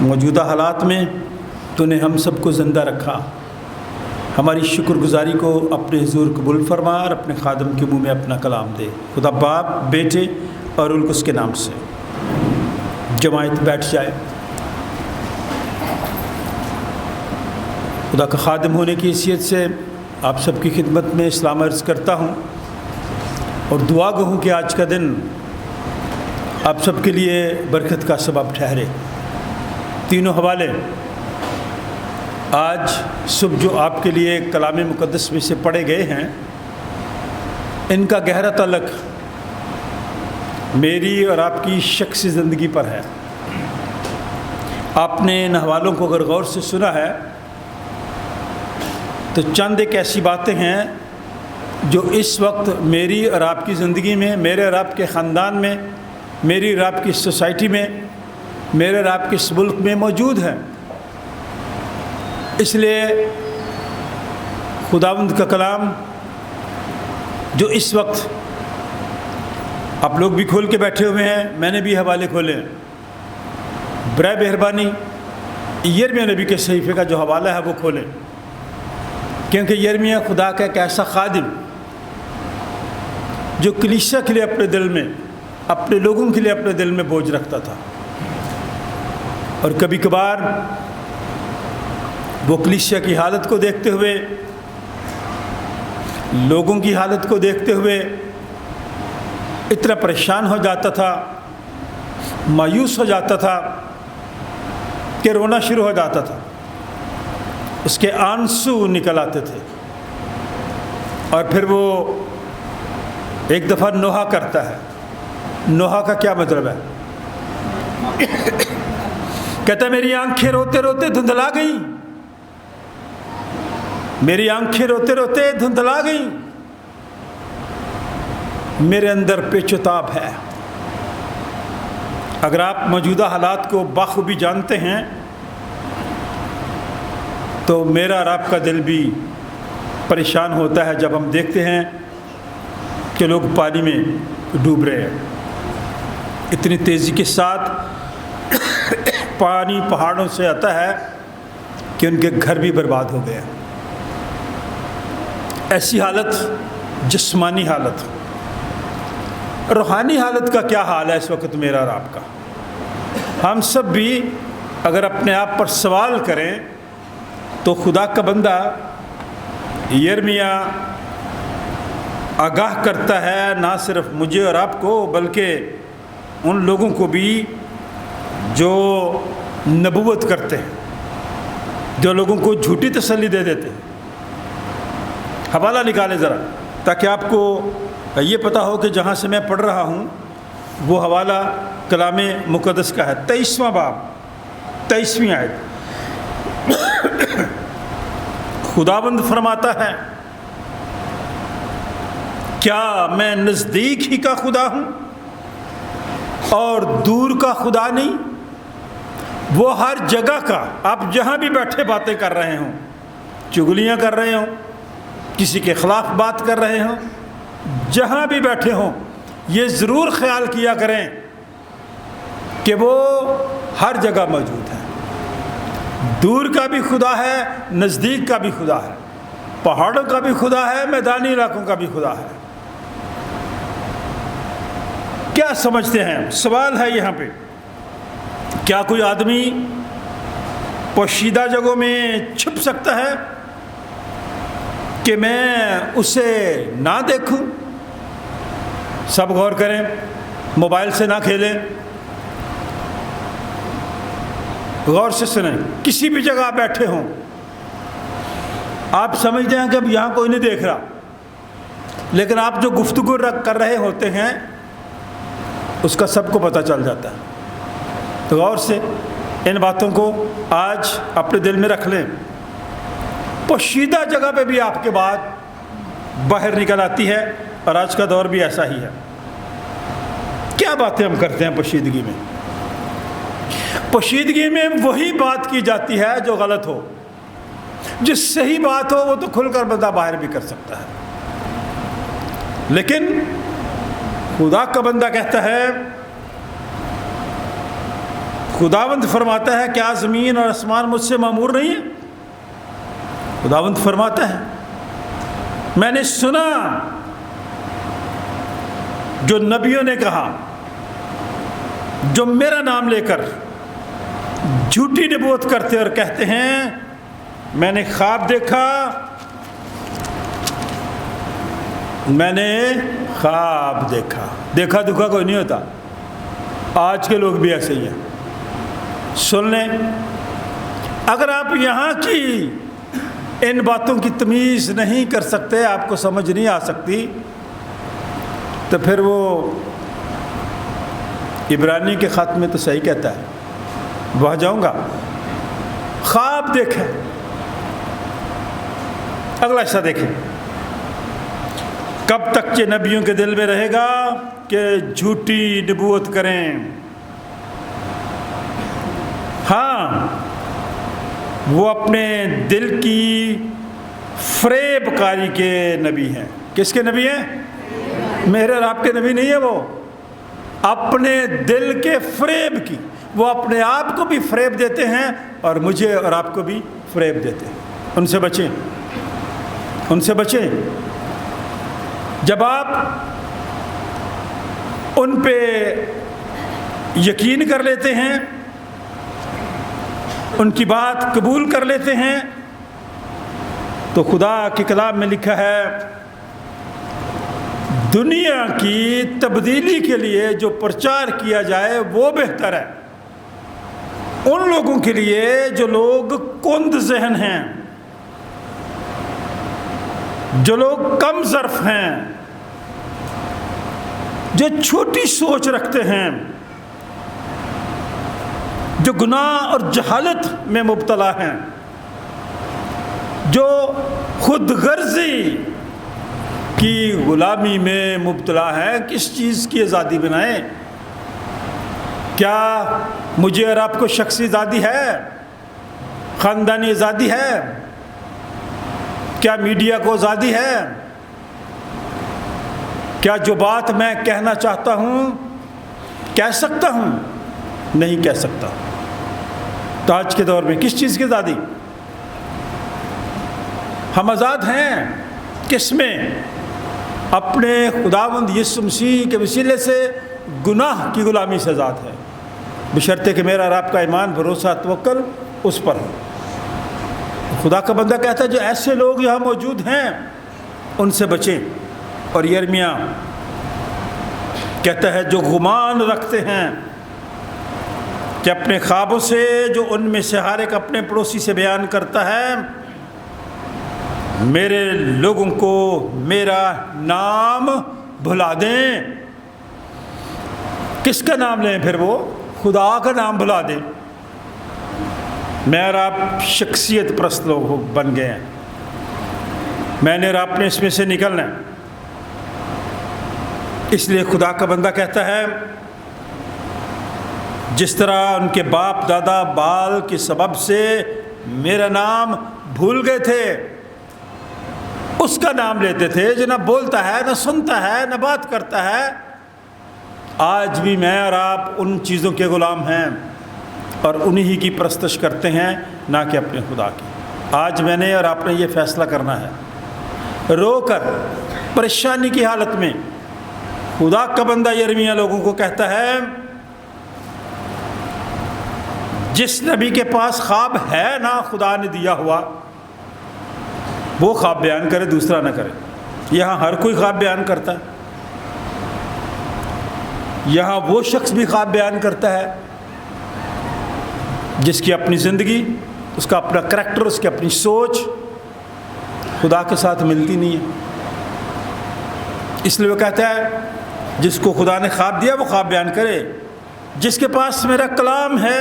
मौजूदा हालात में तूने हम सबको ज़िंदा रखा। हमारी शुक्रगुजारी को अपने हुजूर कबूल फरमा और अपने खादम के मुंह में अपना कलाम दे। खुदा बाप, बेटे और रूहुल कुद्स के नाम से। जमायत बैठ जाए। खुदा का खादम होने की हैसियत से आप सबकी खिदमत में इस्लाम अर्ज़ करता हूँ, और दुआ गो हूँ कि आज का दिन आप सबके लिए बरकत का सबब ठहरे। तीनों हवाले آج صبح جو آپ کے لیے کلام مقدس میں سے پڑھے گئے ہیں، ان کا گہرا تعلق میری اور آپ کی شخصی زندگی پر ہے۔ آپ نے ان حوالوں کو اگر غور سے سنا ہے تو چند ایک ایسی باتیں ہیں جو اس وقت میری اور آپ کی زندگی میں، میرے اور آپ کے خاندان میں، میری اور آپ کی سوسائٹی میں، میرے اور آپ کے اس ملک میں موجود ہیں۔ اس لیے خداوند کا کلام جو اس وقت آپ لوگ بھی کھول کے بیٹھے ہوئے ہیں، میں نے بھی حوالے کھولے ہیں، برائے مہربانی یرمیہ نبی کے صحیفے کا جو حوالہ ہے وہ کھولیں، کیونکہ یرمیہ خدا کا ایک ایسا خادم جو کلیسیا کے لیے اپنے دل میں، اپنے لوگوں کے لیے اپنے دل میں بوجھ رکھتا تھا، اور کبھی کبھار وہ کلیسیا کی حالت کو دیکھتے ہوئے، لوگوں کی حالت کو دیکھتے ہوئے اتنا پریشان ہو جاتا تھا، مایوس ہو جاتا تھا کہ رونا شروع ہو جاتا تھا، اس کے آنسو نکل آتے تھے، اور پھر وہ ایک دفعہ نوحہ کرتا ہے۔ نوحہ کا کیا مطلب ہے؟ کہتا ہے میری آنکھیں روتے روتے دھندلا گئیں، میری آنکھیں روتے روتے دھندلا گئیں، میرے اندر پیچ و تاب ہے۔ اگر آپ موجودہ حالات کو بخوبی جانتے ہیں تو میرا اور آپ کا دل بھی پریشان ہوتا ہے جب ہم دیکھتے ہیں کہ لوگ پانی میں ڈوب رہے ہیں۔ اتنی تیزی کے ساتھ پانی پہاڑوں سے آتا ہے کہ ان کے گھر بھی برباد ہو گئے۔ ایسی حالت جسمانی حالت، روحانی حالت کا کیا حال ہے اس وقت میرا اور آپ کا؟ ہم سب بھی اگر اپنے آپ پر سوال کریں تو خدا کا بندہ یرمیہ آگاہ کرتا ہے نہ صرف مجھے اور آپ کو بلکہ ان لوگوں کو بھی جو نبوت کرتے ہیں، جو لوگوں کو جھوٹی تسلی دے دیتے ہیں۔ حوالہ نکالے ذرا تاکہ آپ کو یہ پتہ ہو کہ جہاں سے میں پڑھ رہا ہوں وہ حوالہ کلام مقدس کا ہے۔ 23واں باب 23ویں آیت، خداوند فرماتا ہے کیا میں نزدیک ہی کا خدا ہوں اور دور کا خدا نہیں؟ وہ ہر جگہ کا، آپ جہاں بھی بیٹھے باتیں کر رہے ہوں، چغلیاں کر رہے ہوں، کسی کے خلاف بات کر رہے ہوں، جہاں بھی بیٹھے ہوں یہ ضرور خیال کیا کریں کہ وہ ہر جگہ موجود ہے۔ دور کا بھی خدا ہے، نزدیک کا بھی خدا ہے، پہاڑوں کا بھی خدا ہے، میدانی علاقوں کا بھی خدا ہے۔ کیا سمجھتے ہیں؟ سوال ہے یہاں پہ، کیا کوئی آدمی پوشیدہ جگہوں میں چھپ سکتا ہے کہ میں اسے نہ دیکھوں؟ سب غور کریں، موبائل سے نہ کھیلیں، غور سے سنیں۔ کسی بھی جگہ آپ بیٹھے ہوں، آپ سمجھتے ہیں کہ اب یہاں کوئی نہیں دیکھ رہا، لیکن آپ جو گفتگو کر رہے ہوتے ہیں اس کا سب کو پتہ چل جاتا ہے۔ تو غور سے ان باتوں کو آج اپنے دل میں رکھ لیں۔ پوشیدہ جگہ پہ بھی آپ کے بات باہر نکل آتی ہے، اور آج کا دور بھی ایسا ہی ہے۔ کیا باتیں ہم کرتے ہیں پوشیدگی میں؟ پوشیدگی میں وہی بات کی جاتی ہے جو غلط ہو، جس صحیح بات ہو وہ تو کھل کر بندہ باہر بھی کر سکتا ہے، لیکن خدا کا بندہ کہتا ہے، خداوند فرماتا ہے کیا زمین اور آسمان مجھ سے معمور نہیں ہے؟ خداوند فرماتا ہے میں نے سنا جو نبیوں نے کہا، جو میرا نام لے کر جھوٹی نبوت کرتے اور کہتے ہیں میں نے خواب دیکھا، میں نے خواب دیکھا۔ دیکھا دکھا کوئی نہیں ہوتا، آج کے لوگ بھی ایسے ہی ہیں۔ سن لیں، اگر آپ یہاں کی ان باتوں کی تمیز نہیں کر سکتے، آپ کو سمجھ نہیں آ سکتی، تو پھر وہ عبرانی کے خط میں تو صحیح کہتا ہے، وہاں جاؤں گا، خواب دیکھیں، اگلا حصہ دیکھیں، کب تک یہ نبیوں کے دل میں رہے گا کہ جھوٹی نبوت کریں؟ ہاں، وہ اپنے دل کی فریب کاری کے نبی ہیں۔ کس کے نبی ہیں؟ میرے اور آپ کے نبی نہیں ہے، وہ اپنے دل کے فریب کی، وہ اپنے آپ کو بھی فریب دیتے ہیں اور مجھے اور آپ کو بھی فریب دیتے ہیں۔ ان سے بچیں، ان سے بچیں۔ جب آپ ان پہ یقین کر لیتے ہیں، ان کی بات قبول کر لیتے ہیں، تو خدا کے کلام میں لکھا ہے دنیا کی تبدیلی کے لیے جو پرچار کیا جائے وہ بہتر ہے ان لوگوں کے لیے جو لوگ کند ذہن ہیں، جو لوگ کم ظرف ہیں، جو چھوٹی سوچ رکھتے ہیں، جو گناہ اور جہالت میں مبتلا ہیں، جو خود غرضی کی غلامی میں مبتلا ہیں۔ کس چیز کی آزادی بنائیں؟ کیا مجھے اور آپ کو شخصی آزادی ہے؟ خاندانی آزادی ہے؟ کیا میڈیا کو آزادی ہے؟ کیا جو بات میں کہنا چاہتا ہوں کہہ سکتا ہوں؟ نہیں کہہ سکتا۔ تو آج کے دور میں کس چیز کی آزادی؟ ہم آزاد ہیں کس میں؟ اپنے خداوند یسوع مسیح کے وسیلے سے گناہ کی غلامی سے آزاد ہے، بشرطے کہ میرا اور آپ کا ایمان، بھروسہ، توکل اس پر ہو۔ خدا کا بندہ کہتا ہے جو ایسے لوگ یہاں موجود ہیں ان سے بچیں۔ اور یرمیہ کہتا ہے جو گمان رکھتے ہیں کہ اپنے خوابوں سے، جو ان میں سے ہر ایک اپنے پڑوسی سے بیان کرتا ہے، میرے لوگوں کو میرا نام بھلا دیں۔ کس کا نام لیں پھر؟ وہ خدا کا نام بھلا دیں۔ میں اور آپ شخصیت پرست لوگ بن گئے ہیں، میں نے اور آپ نے اس میں سے نکلنا ہے۔ اس لیے خدا کا بندہ کہتا ہے جس طرح ان کے باپ دادا بال کے سبب سے میرا نام بھول گئے تھے، اس کا نام لیتے تھے جو نہ بولتا ہے، نہ سنتا ہے، نہ بات کرتا ہے، آج بھی میں اور آپ ان چیزوں کے غلام ہیں اور انہی کی پرستش کرتے ہیں، نہ کہ اپنے خدا کی۔ آج میں نے اور آپ نے یہ فیصلہ کرنا ہے، رو کر پریشانی کی حالت میں۔ خدا کا بندہ یرمیہ لوگوں کو کہتا ہے جس نبی کے پاس خواب ہے نا خدا نے دیا ہوا، وہ خواب بیان کرے، دوسرا نہ کرے۔ یہاں ہر کوئی خواب بیان کرتا ہے، یہاں وہ شخص بھی خواب بیان کرتا ہے جس کی اپنی زندگی، اس کا اپنا کریکٹر، اس کی اپنی سوچ خدا کے ساتھ ملتی نہیں ہے۔ اس لیے وہ کہتا ہے جس کو خدا نے خواب دیا وہ خواب بیان کرے، جس کے پاس میرا کلام ہے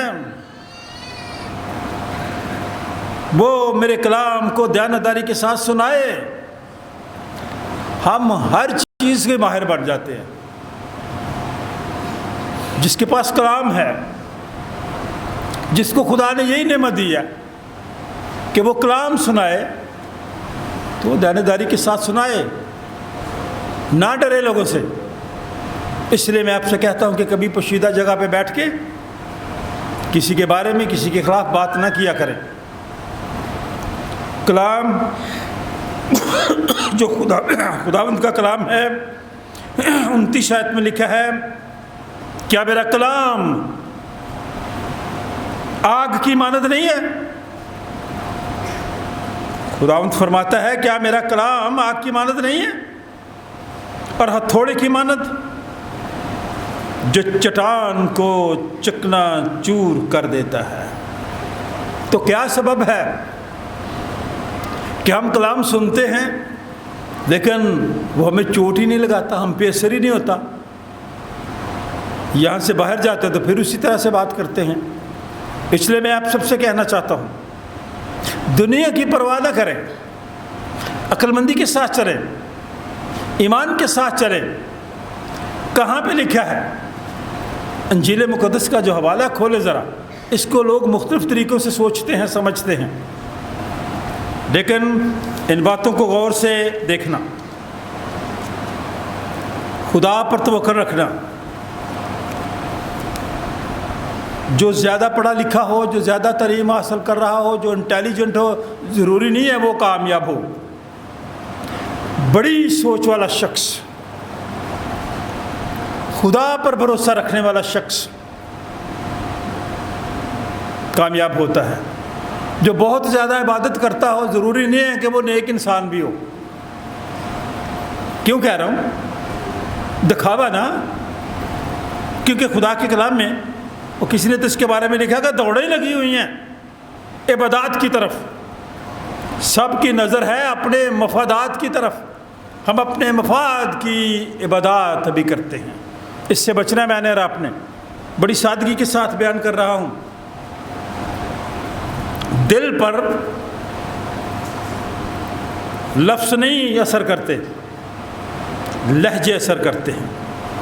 وہ میرے کلام کو دیانتداری کے ساتھ سنائے۔ ہم ہر چیز کے ماہر بن جاتے ہیں۔ جس کے پاس کلام ہے، جس کو خدا نے یہی نعمت دی ہے کہ وہ کلام سنائے، تو وہ دیانتداری کے ساتھ سنائے، نہ ڈرے لوگوں سے۔ اس لیے میں آپ سے کہتا ہوں کہ کبھی پوشیدہ جگہ پہ بیٹھ کے کسی کے بارے میں کسی کے خلاف بات نہ کیا کریں۔ کلام جو خداوند کا کلام ہے، 29 آیت میں لکھا ہے کیا میرا کلام آگ کی مانند نہیں ہے؟ خداوند فرماتا ہے کیا میرا کلام آگ کی مانند نہیں ہے اور ہتھوڑے کی مانند جو چٹان کو چکنا چور کر دیتا ہے۔ تو کیا سبب ہے کہ ہم کلام سنتے ہیں لیکن وہ ہمیں چوٹ ہی نہیں لگاتا، ہم پہ اثر ہی نہیں ہوتا، یہاں سے باہر جاتے ہیں تو پھر اسی طرح سے بات کرتے ہیں۔ اس لیے میں آپ سب سے کہنا چاہتا ہوں، دنیا کی پرواہ نہ کریں، عقل مندی کے ساتھ چلیں، ایمان کے ساتھ چلیں۔ کہاں پہ لکھا ہے؟ انجیل مقدس کا جو حوالہ کھولے ذرا، اس کو لوگ مختلف طریقوں سے سوچتے ہیں، سمجھتے ہیں، لیکن ان باتوں کو غور سے دیکھنا، خدا پر توکل رکھنا۔ جو زیادہ پڑھا لکھا ہو، جو زیادہ تعلیم حاصل کر رہا ہو، جو انٹیلیجنٹ ہو، ضروری نہیں ہے وہ کامیاب ہو۔ بڑی سوچ والا شخص، خدا پر بھروسہ رکھنے والا شخص کامیاب ہوتا ہے۔ جو بہت زیادہ عبادت کرتا ہو، ضروری نہیں ہے کہ وہ نیک انسان بھی ہو۔ کیوں کہہ رہا ہوں؟ دکھاوا نا، کیونکہ خدا کے کلام میں وہ کسی نے تو اس کے بارے میں لکھا کہ دوڑیں لگی ہوئی ہیں عبادات کی طرف، سب کی نظر ہے اپنے مفادات کی طرف، ہم اپنے مفاد کی عبادات ابھی کرتے ہیں۔ اس سے بچنا میں نے اور آپ نے بڑی سادگی کے ساتھ بیان کر رہا ہوں۔ دل پر لفظ نہیں اثر کرتے، لہجے اثر کرتے ہیں۔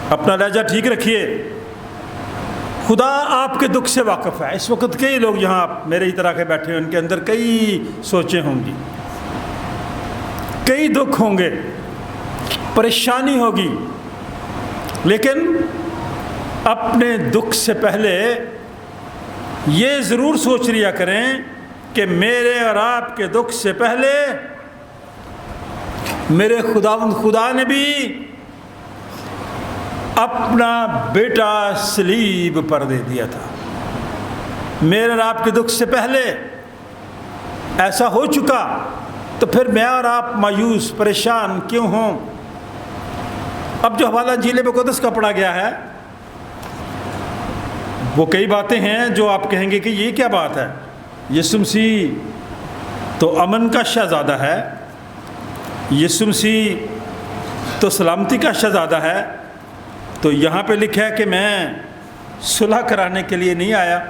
اپنا لہجہ ٹھیک رکھیے، خدا آپ کے دکھ سے واقف ہے۔ اس وقت کئی لوگ یہاں میرے ہی طرح کے بیٹھے ہیں، ان کے اندر کئی سوچیں ہوں گی، کئی دکھ ہوں گے، پریشانی ہوگی، لیکن اپنے دکھ سے پہلے یہ ضرور سوچ لیا کریں کہ میرے اور آپ کے دکھ سے پہلے میرے خدا نے بھی اپنا بیٹا صلیب پر دے دیا تھا۔ میرے اور آپ کے دکھ سے پہلے ایسا ہو چکا، تو پھر میں اور آپ مایوس پریشان کیوں ہوں؟ اب جو حوالہ انجیل مقدس کا پڑھا گیا ہے، وہ کئی باتیں ہیں جو آپ کہیں گے کہ یہ کیا بات ہے؟ یسوع مسیح تو امن کا شہزادہ ہے، یسوع مسیح تو سلامتی کا شہزادہ ہے، تو یہاں پہ لکھا ہے کہ میں صلح کرانے کے لیے نہیں آیا۔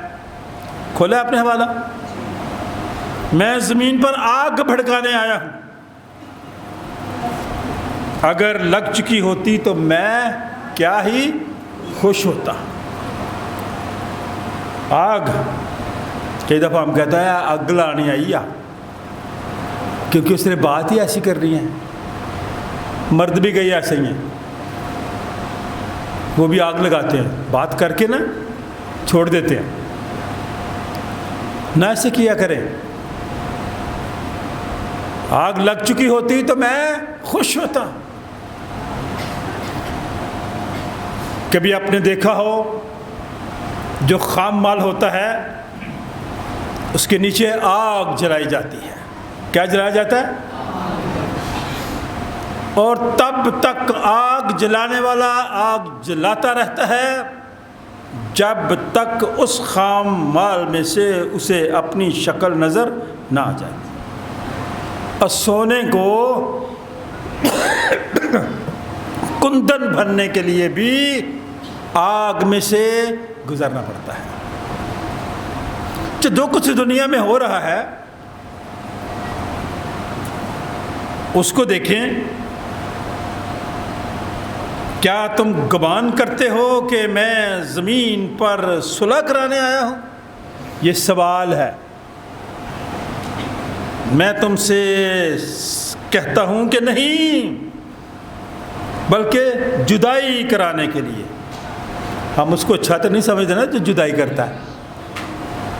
کھولا اپنے حوالہ، میں زمین پر آگ بھڑکانے آیا ہوں۔ اگر لگ چکی ہوتی تو میں کیا ہی خوش ہوتا۔ آگ، کئی دفعہ ہم کہتا ہے اگ لانی آئی آ، کیونکہ اس نے بات ہی ایسی کرنی ہے۔ مرد بھی گئی ایسے ہی ہیں، وہ بھی آگ لگاتے ہیں، بات کر کے نا چھوڑ دیتے ہیں۔ نہ ایسے کیا کریں۔ آگ لگ چکی ہوتی تو میں خوش ہوتا۔ کبھی آپ نے دیکھا ہو جو خام مال ہوتا ہے اس کے نیچے آگ جلائی جاتی ہے۔ کیا جلایا جاتا ہے؟ اور تب تک آگ جلانے والا آگ جلاتا رہتا ہے جب تک اس خام مال میں سے اسے اپنی شکل نظر نہ آ جائے۔ اور سونے کو کندن بھرنے کے لیے بھی آگ میں سے گزرنا پڑتا ہے۔ جو کچھ دنیا میں ہو رہا ہے اس کو دیکھیں۔ کیا تم گمان کرتے ہو کہ میں زمین پر صلح کرانے آیا ہوں؟ یہ سوال ہے۔ میں تم سے کہتا ہوں کہ نہیں، بلکہ جدائی کرانے کے لیے۔ ہم اس کو اچھا تو نہیں سمجھتے نا جو جدائی کرتا ہے۔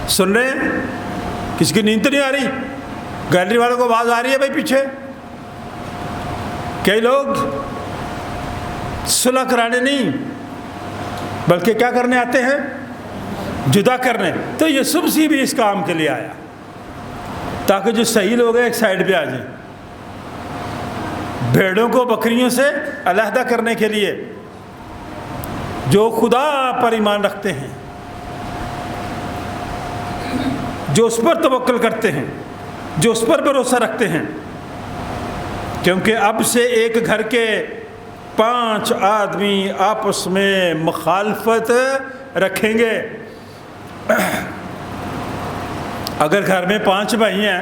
سن رہے ہیں؟ کسی کی نیند تو نہیں آ رہی؟ گیلری والوں کو آواز آ رہی ہے بھائی پیچھے؟ کئی لوگ صلح کرانے نہیں بلکہ کیا کرنے آتے ہیں؟ جدا کرنے۔ تو یسوع مسیح بھی اس کام کے لیے آیا تاکہ جو صحیح لوگ ہیں ایک سائڈ پہ آ جائیں، بھیڑوں کو بکریوں سے علیحدہ کرنے کے لیے، جو خدا پر ایمان رکھتے ہیں۔ जो उस पर तवक्कुल करते हैं, जो उस पर भरोसा रखते हैं, क्योंकि अब से एक घर के 5 आदमी आपस में मुखालफत रखेंगे। अगर घर में 5 भाई हैं,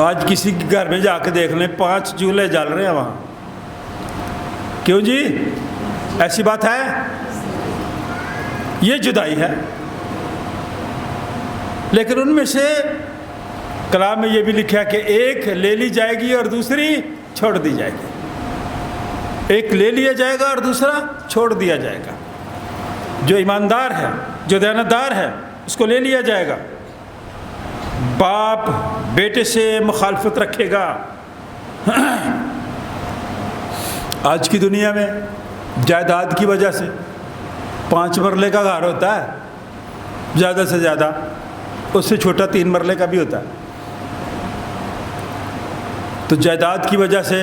आज किसी के घर में जाकर देख लें 5 चूल्हे जल रहे हैं वहाँ, क्यों जी? ऐसी बात है? ये जुदाई है। लेकिन उनमें से कलाम में ये भी लिखा कि एक ले ली जाएगी और दूसरी छोड़ दी जाएगी। एक ले लिया जाएगा और दूसरा छोड़ दिया जाएगा। जो ईमानदार है, जो दयानतदार है, उसको ले लिया जाएगा। बाप बेटे से मुखालफत रखेगा। आज की दुनिया में जायदाद की वजह से 5 मरले का घर होता है, ज़्यादा से ज़्यादा, उससे छोटा 3 मरले का भी होता है। तो जायदाद की वजह से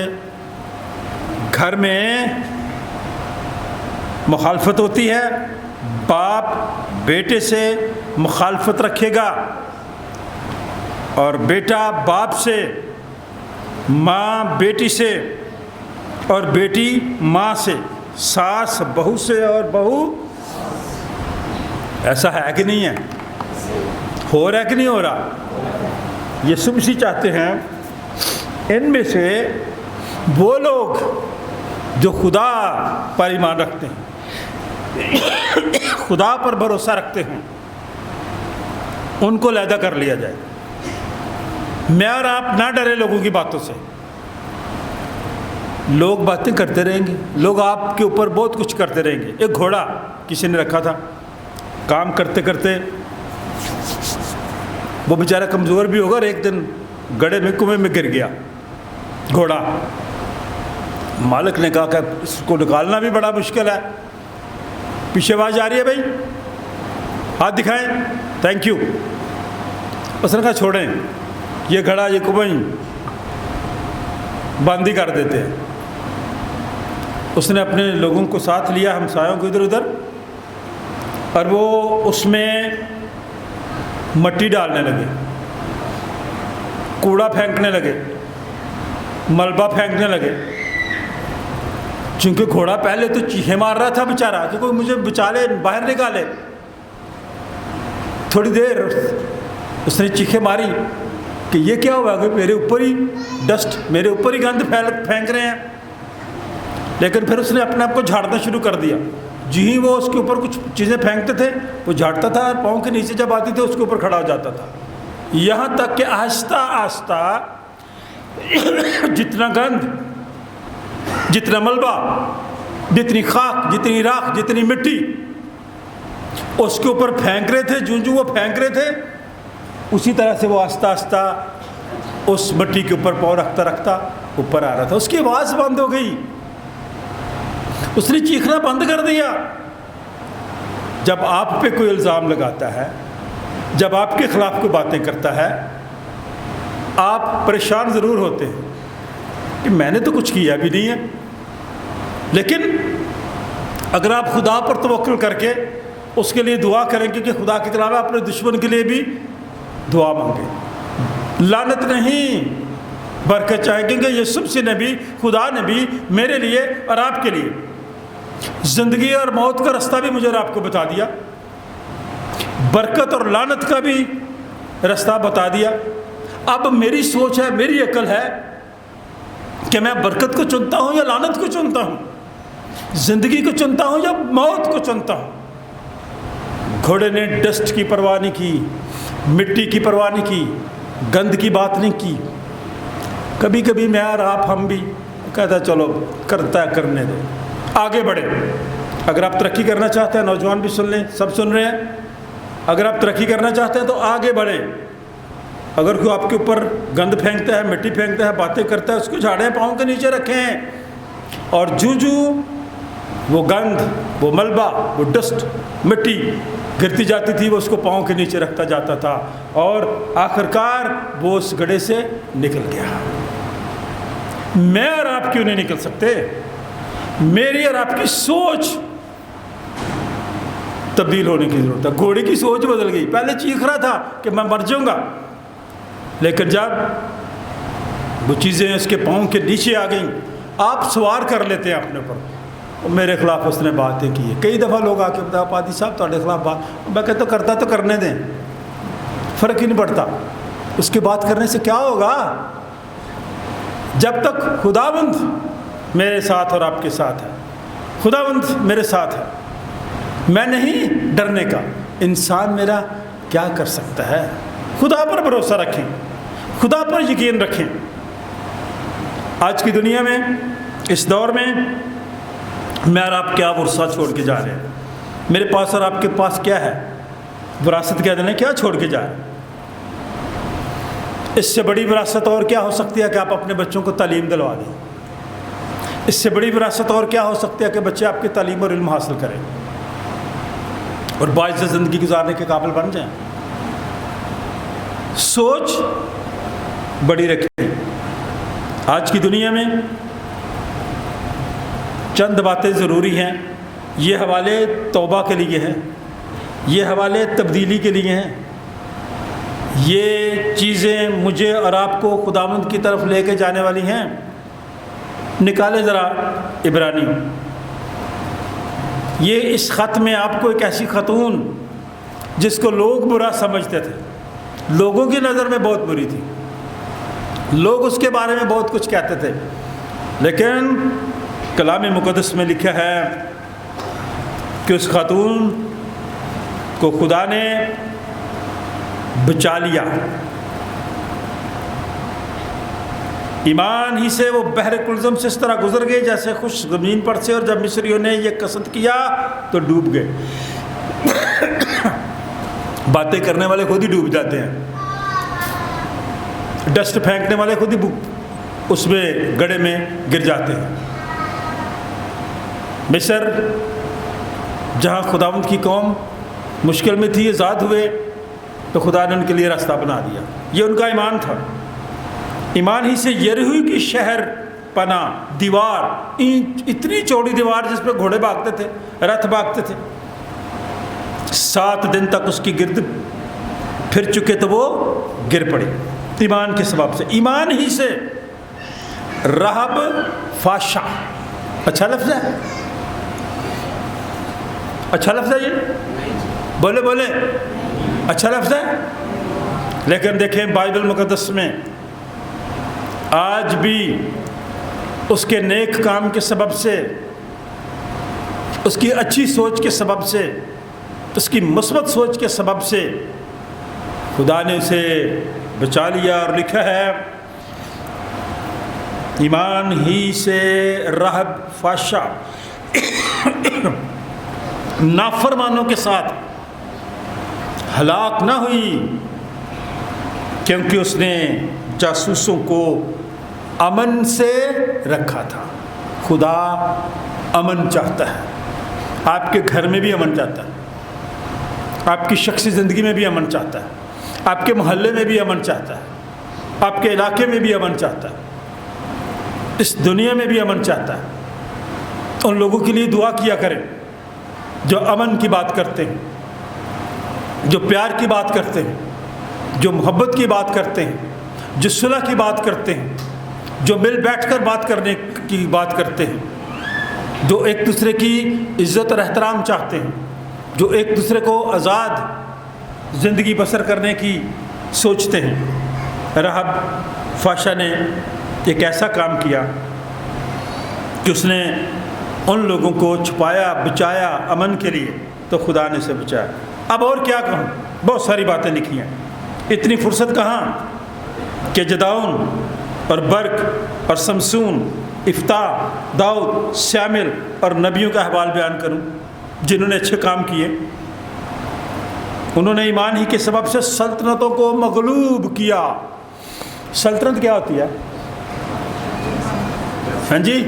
घर में मुखालफत होती है। बाप बेटे से मुखालफत रखेगा और बेटा बाप से, माँ बेटी से और बेटी माँ से, सास बहू से और बहू। ऐसा है कि नहीं है? हो रहा है कि नहीं हो रहा? ये सुबसी चाहते हैं इनमें से वो लोग जो खुदा पर ईमान रखते हैं, खुदा पर भरोसा रखते हैं, उनको लैदा कर लिया जाए। मैं और आप ना डरे लोगों की बातों से। लोग बातें करते रहेंगे, लोग आपके ऊपर बहुत कुछ करते रहेंगे। एक घोड़ा किसी ने रखा था, काम करते करते वो बेचारा कमज़ोर भी होगा और एक दिन गड्ढे में, कुएं में गिर गया घोड़ा। मालिक ने कहा कि इसको निकालना भी बड़ा मुश्किल है। पीछे आवाज़ आ रही है, भाई हाथ दिखाएं, थैंक यू। उसने कहा छोड़ें, ये घड़ा ये कुएं बंद ही कर देते हैं। उसने अपने लोगों को साथ लिया, हमसायों को इधर उधर, और वो उसमें मट्टी डालने लगे, कूड़ा फेंकने लगे, मलबा फेंकने लगे। चूँकि घोड़ा पहले तो चीखे मार रहा था बेचारा कि कोई मुझे बचा ले, बाहर निकाले। थोड़ी देर उसने चीखे मारी कि ये क्या हुआ कि मेरे ऊपर ही डस्ट, मेरे ऊपर ही गंद फेंक रहे हैं। लेकिन फिर उसने अपने आप को झाड़ना शुरू कर दिया। जी ही वो उसके ऊपर कुछ चीज़ें फेंकते थे, वो झाड़ता था और पाँव के नीचे जब आती थी उसके ऊपर खड़ा हो जाता था। यहाँ तक कि आहिस्ता आहिस्ता जितना गंद, जितना मलबा, जितनी खाक, जितनी राख, जितनी मिट्टी उसके ऊपर फेंक रहे थे, जो वो फेंक रहे थे, उसी तरह से वो आहिस्ता आहिस्ता उस मिट्टी के ऊपर पाँव रखता रखता ऊपर आ रहा था। उसकी आवाज़ बंद हो गई, उसने चीखना बंद कर दिया। जब आप पे कोई इल्ज़ाम लगाता है, जब आपके ख़िलाफ़ कोई बातें करता है, आप परेशान ज़रूर होते हैं कि मैंने तो कुछ किया भी नहीं है। लेकिन अगर आप खुदा पर तवक्कुल करके उसके लिए दुआ करेंगे कि खुदा के अलावा अपने दुश्मन के लिए भी दुआ मांगे, लानत नहीं बरकत चाहेंगे। यूसुफ से नबी, खुदा ने भी मेरे लिए और आपके लिए ज़िंदगी और मौत का रास्ता भी मुझे और आपको बता दिया, बरकत और लानत का भी रास्ता बता दिया। अब मेरी सोच है, मेरी अकल है कि मैं बरकत को चुनता हूँ या लानत को चुनता हूँ, ज़िंदगी को चुनता हूँ या मौत को चुनता हूँ। घोड़े ने डस्ट की परवाह नहीं की, मिट्टी की परवाह नहीं की, गंद की बात नहीं की। कभी कभी मैं और आप, हम भी कहता चलो करता है, करने दे, आगे बढ़े। अगर आप तरक्की करना चाहते हैं, नौजवान भी सुन लें, सब सुन रहे हैं, अगर आप तरक्की करना चाहते हैं तो आगे बढ़ें। अगर कोई आपके ऊपर गंद फेंकता है, मिट्टी फेंकता है, बातें करता है, उसको झाड़ें पाँव के नीचे रखें। और जूं वो गंद, वो मलबा, वो डस्ट, मिट्टी गिरती जाती थी, वो उसको पाँव के नीचे रखता जाता था और आखिरकार वो उस गड्ढे से निकल गया। मैं और आप क्यों नहीं निकल सकते? मेरी और आपकी सोच तब्दील होने की ज़रूरत है। घोड़े की सोच बदल गई, पहले चीख रहा था कि मैं मर जाऊँगा, लेकिन जब वो चीज़ें उसके पाँव के नीचे आ गईं, आप सवार कर लेते हैं अपने ऊपर। मेरे ख़िलाफ़ उसने बातें की है, कई दफ़ा लोग आके बताया पादी साहब तुम्हारे खिलाफ़ बात, मैं कहता तो करता तो करने दें, फ़र्क ही नहीं पड़ता, उसकी बात करने से क्या होगा जब तक खुदावंद मेरे साथ और आपके साथ है, खुदावंद मेरे साथ है, मैं नहीं डरने का। इंसान मेरा क्या कर सकता है? खुदा पर भरोसा रखें, खुदा पर यकीन रखें। आज की दुनिया में, इस दौर में मैं और आप क्या वर्सा छोड़ के जा रहे हैं? मेरे पास और आपके पास क्या है? विरासत कह देने क्या छोड़ के जा रहे हैं? इससे बड़ी विरासत और क्या हो सकती है कि आप अपने बच्चों को तालीम दिलवा दें? इससे बड़ी विरासत और क्या हो सकती है कि बच्चे आपकी तालीम और इल्म हासिल करें और बाइज़्ज़त ज़िंदगी गुजारने के काबिल बन जाएं? सोच बड़ी रखें। आज की दुनिया में चंद बातें ज़रूरी हैं। ये हवाले तौबा के लिए हैं, ये हवाले तब्दीली के लिए हैं, ये चीज़ें मुझे और आपको खुदावंद की तरफ लेके जाने वाली हैं। निकाले ज़रा इब्रानी, ये इस ख़त में आपको एक ऐसी ख़तून जिसको लोग बुरा समझते थे, लोगों की नज़र में बहुत बुरी थी, लोग उसके बारे में बहुत कुछ कहते थे, लेकिन कलाम मुक़द्दस में लिखा है कि उस ख़ातून को खुदा ने बचा लिया। ईमान ही से वो बहर कुलज़म से इस तरह गुजर गए जैसे खुश ज़मीन पर से, और जब मिस्रियों ने ये कसद किया तो डूब गए। बातें करने वाले खुद ही डूब जाते हैं, डस्ट फेंकने वाले खुद ही उसमें गड्ढे में गिर जाते हैं। मिस्र जहाँ खुदावंद की कौम मुश्किल में थी, आज़ाद हुए तो खुदा ने उनके लिए रास्ता बना दिया। ये उनका ईमान था। ईमान ही से यरीहो की शहर पना दीवार, इतनी चौड़ी दीवार जिस पर घोड़े भागते थे, रथ भागते थे, 7 दिन तक उसकी गिर्द फिर चुके तो वो गिर पड़ी ईमान के सबब से। ईमान ही से रहब फाशा, अच्छा लफ्ज़ है, अच्छा लफ्ज़ है, ये बोले बोले अच्छा लफ्ज़ है। लेकिन देखें बाइबल मुक़द्दस में आज भी उसके नेक काम के सबब से, उसकी अच्छी सोच के सबब से, उसकी मुस्बत सोच के सबब से खुदा ने उसे बचा लिया। और लिखा है ईमान ही से रहब फाशा नाफरमानों के साथ हलाक ना हुई, क्योंकि उसने जासूसों को अमन से रखा था। खुदा अमन चाहता है, आपके घर में भी अमन चाहता है, आपकी शख्सी ज़िंदगी में भी अमन चाहता है, आपके मोहल्ले में भी अमन चाहता है, आपके इलाके में भी अमन चाहता है, इस दुनिया में भी अमन चाहता है। उन लोगों के लिए दुआ किया करें जो अमन की बात करते हैं, जो प्यार की बात करते हैं, जो मोहब्बत की बात करते हैं, जो सुलह की बात करते हैं, जो मिल बैठकर बात करने की बात करते हैं, जो एक दूसरे की इज़्ज़त और एहतराम चाहते हैं, जो एक दूसरे को आज़ाद ज़िंदगी बसर करने की सोचते हैं। रहब फाशा ने एक ऐसा काम किया कि उसने उन लोगों को छुपाया, बचाया अमन के लिए, तो खुदा ने उसे बचाया। अब और क्या कहूँ, बहुत सारी बातें लिखी हैं, इतनी फुर्सत कहाँ कि जदाउन और बर्क और समसून, इफ्ता, दाऊद, शामिल और नबियों का अहवाल बयान करूँ जिन्होंने अच्छे काम किए। उन्होंने ईमान ही के सबब से सल्तनतों को मगलूब किया। सल्तनत क्या होती है? हाँ जी,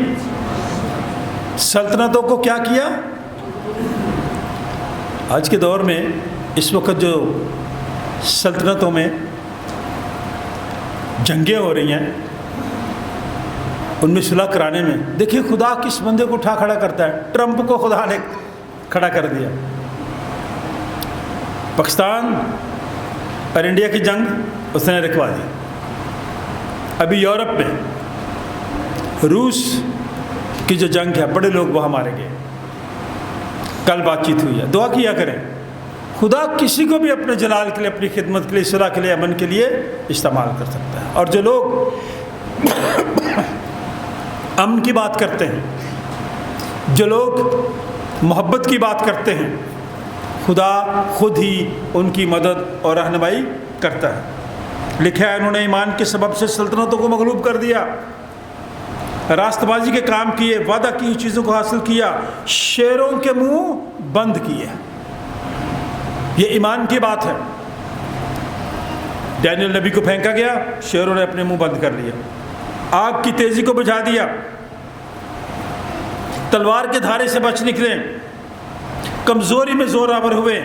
सल्तनतों को क्या किया? आज के दौर में इस वक्त जो सल्तनतों में जंगें हो रही हैं, उनमें सुलह कराने में देखिए खुदा किस बंदे को उठा खड़ा करता है। ट्रंप को खुदा ने खड़ा कर दिया, पाकिस्तान और इंडिया की जंग उसने रुकवा दी। अभी यूरोप में रूस की जो जंग है, बड़े लोग वहाँ मारे गए। कल बातचीत हुई है, दुआ किया करें खुदा किसी को भी अपने जलाल के लिए, अपनी खिदमत के लिए, इस्लाह के लिए, अमन के लिए इस्तेमाल कर सकता है। और जो लोग अमन की बात करते हैं, जो लोग मोहब्बत की बात करते हैं, खुदा खुद ही उनकी मदद और रहनुमाई करता है। लिखा है उन्होंने ईमान के सबब से सल्तनतों को मगलूब कर दिया, रास्तबाजी के काम किए, वादा की हुई चीज़ों को हासिल किया, शेरों के मुंह बंद किए। ये ईमान की बात है। डैनियल नबी को फेंका गया, शेरों ने अपने मुंह बंद कर लिया। आग की तेजी को बुझा दिया, तलवार के धारे से बच निकले, कमज़ोरी में जोरावर हुए,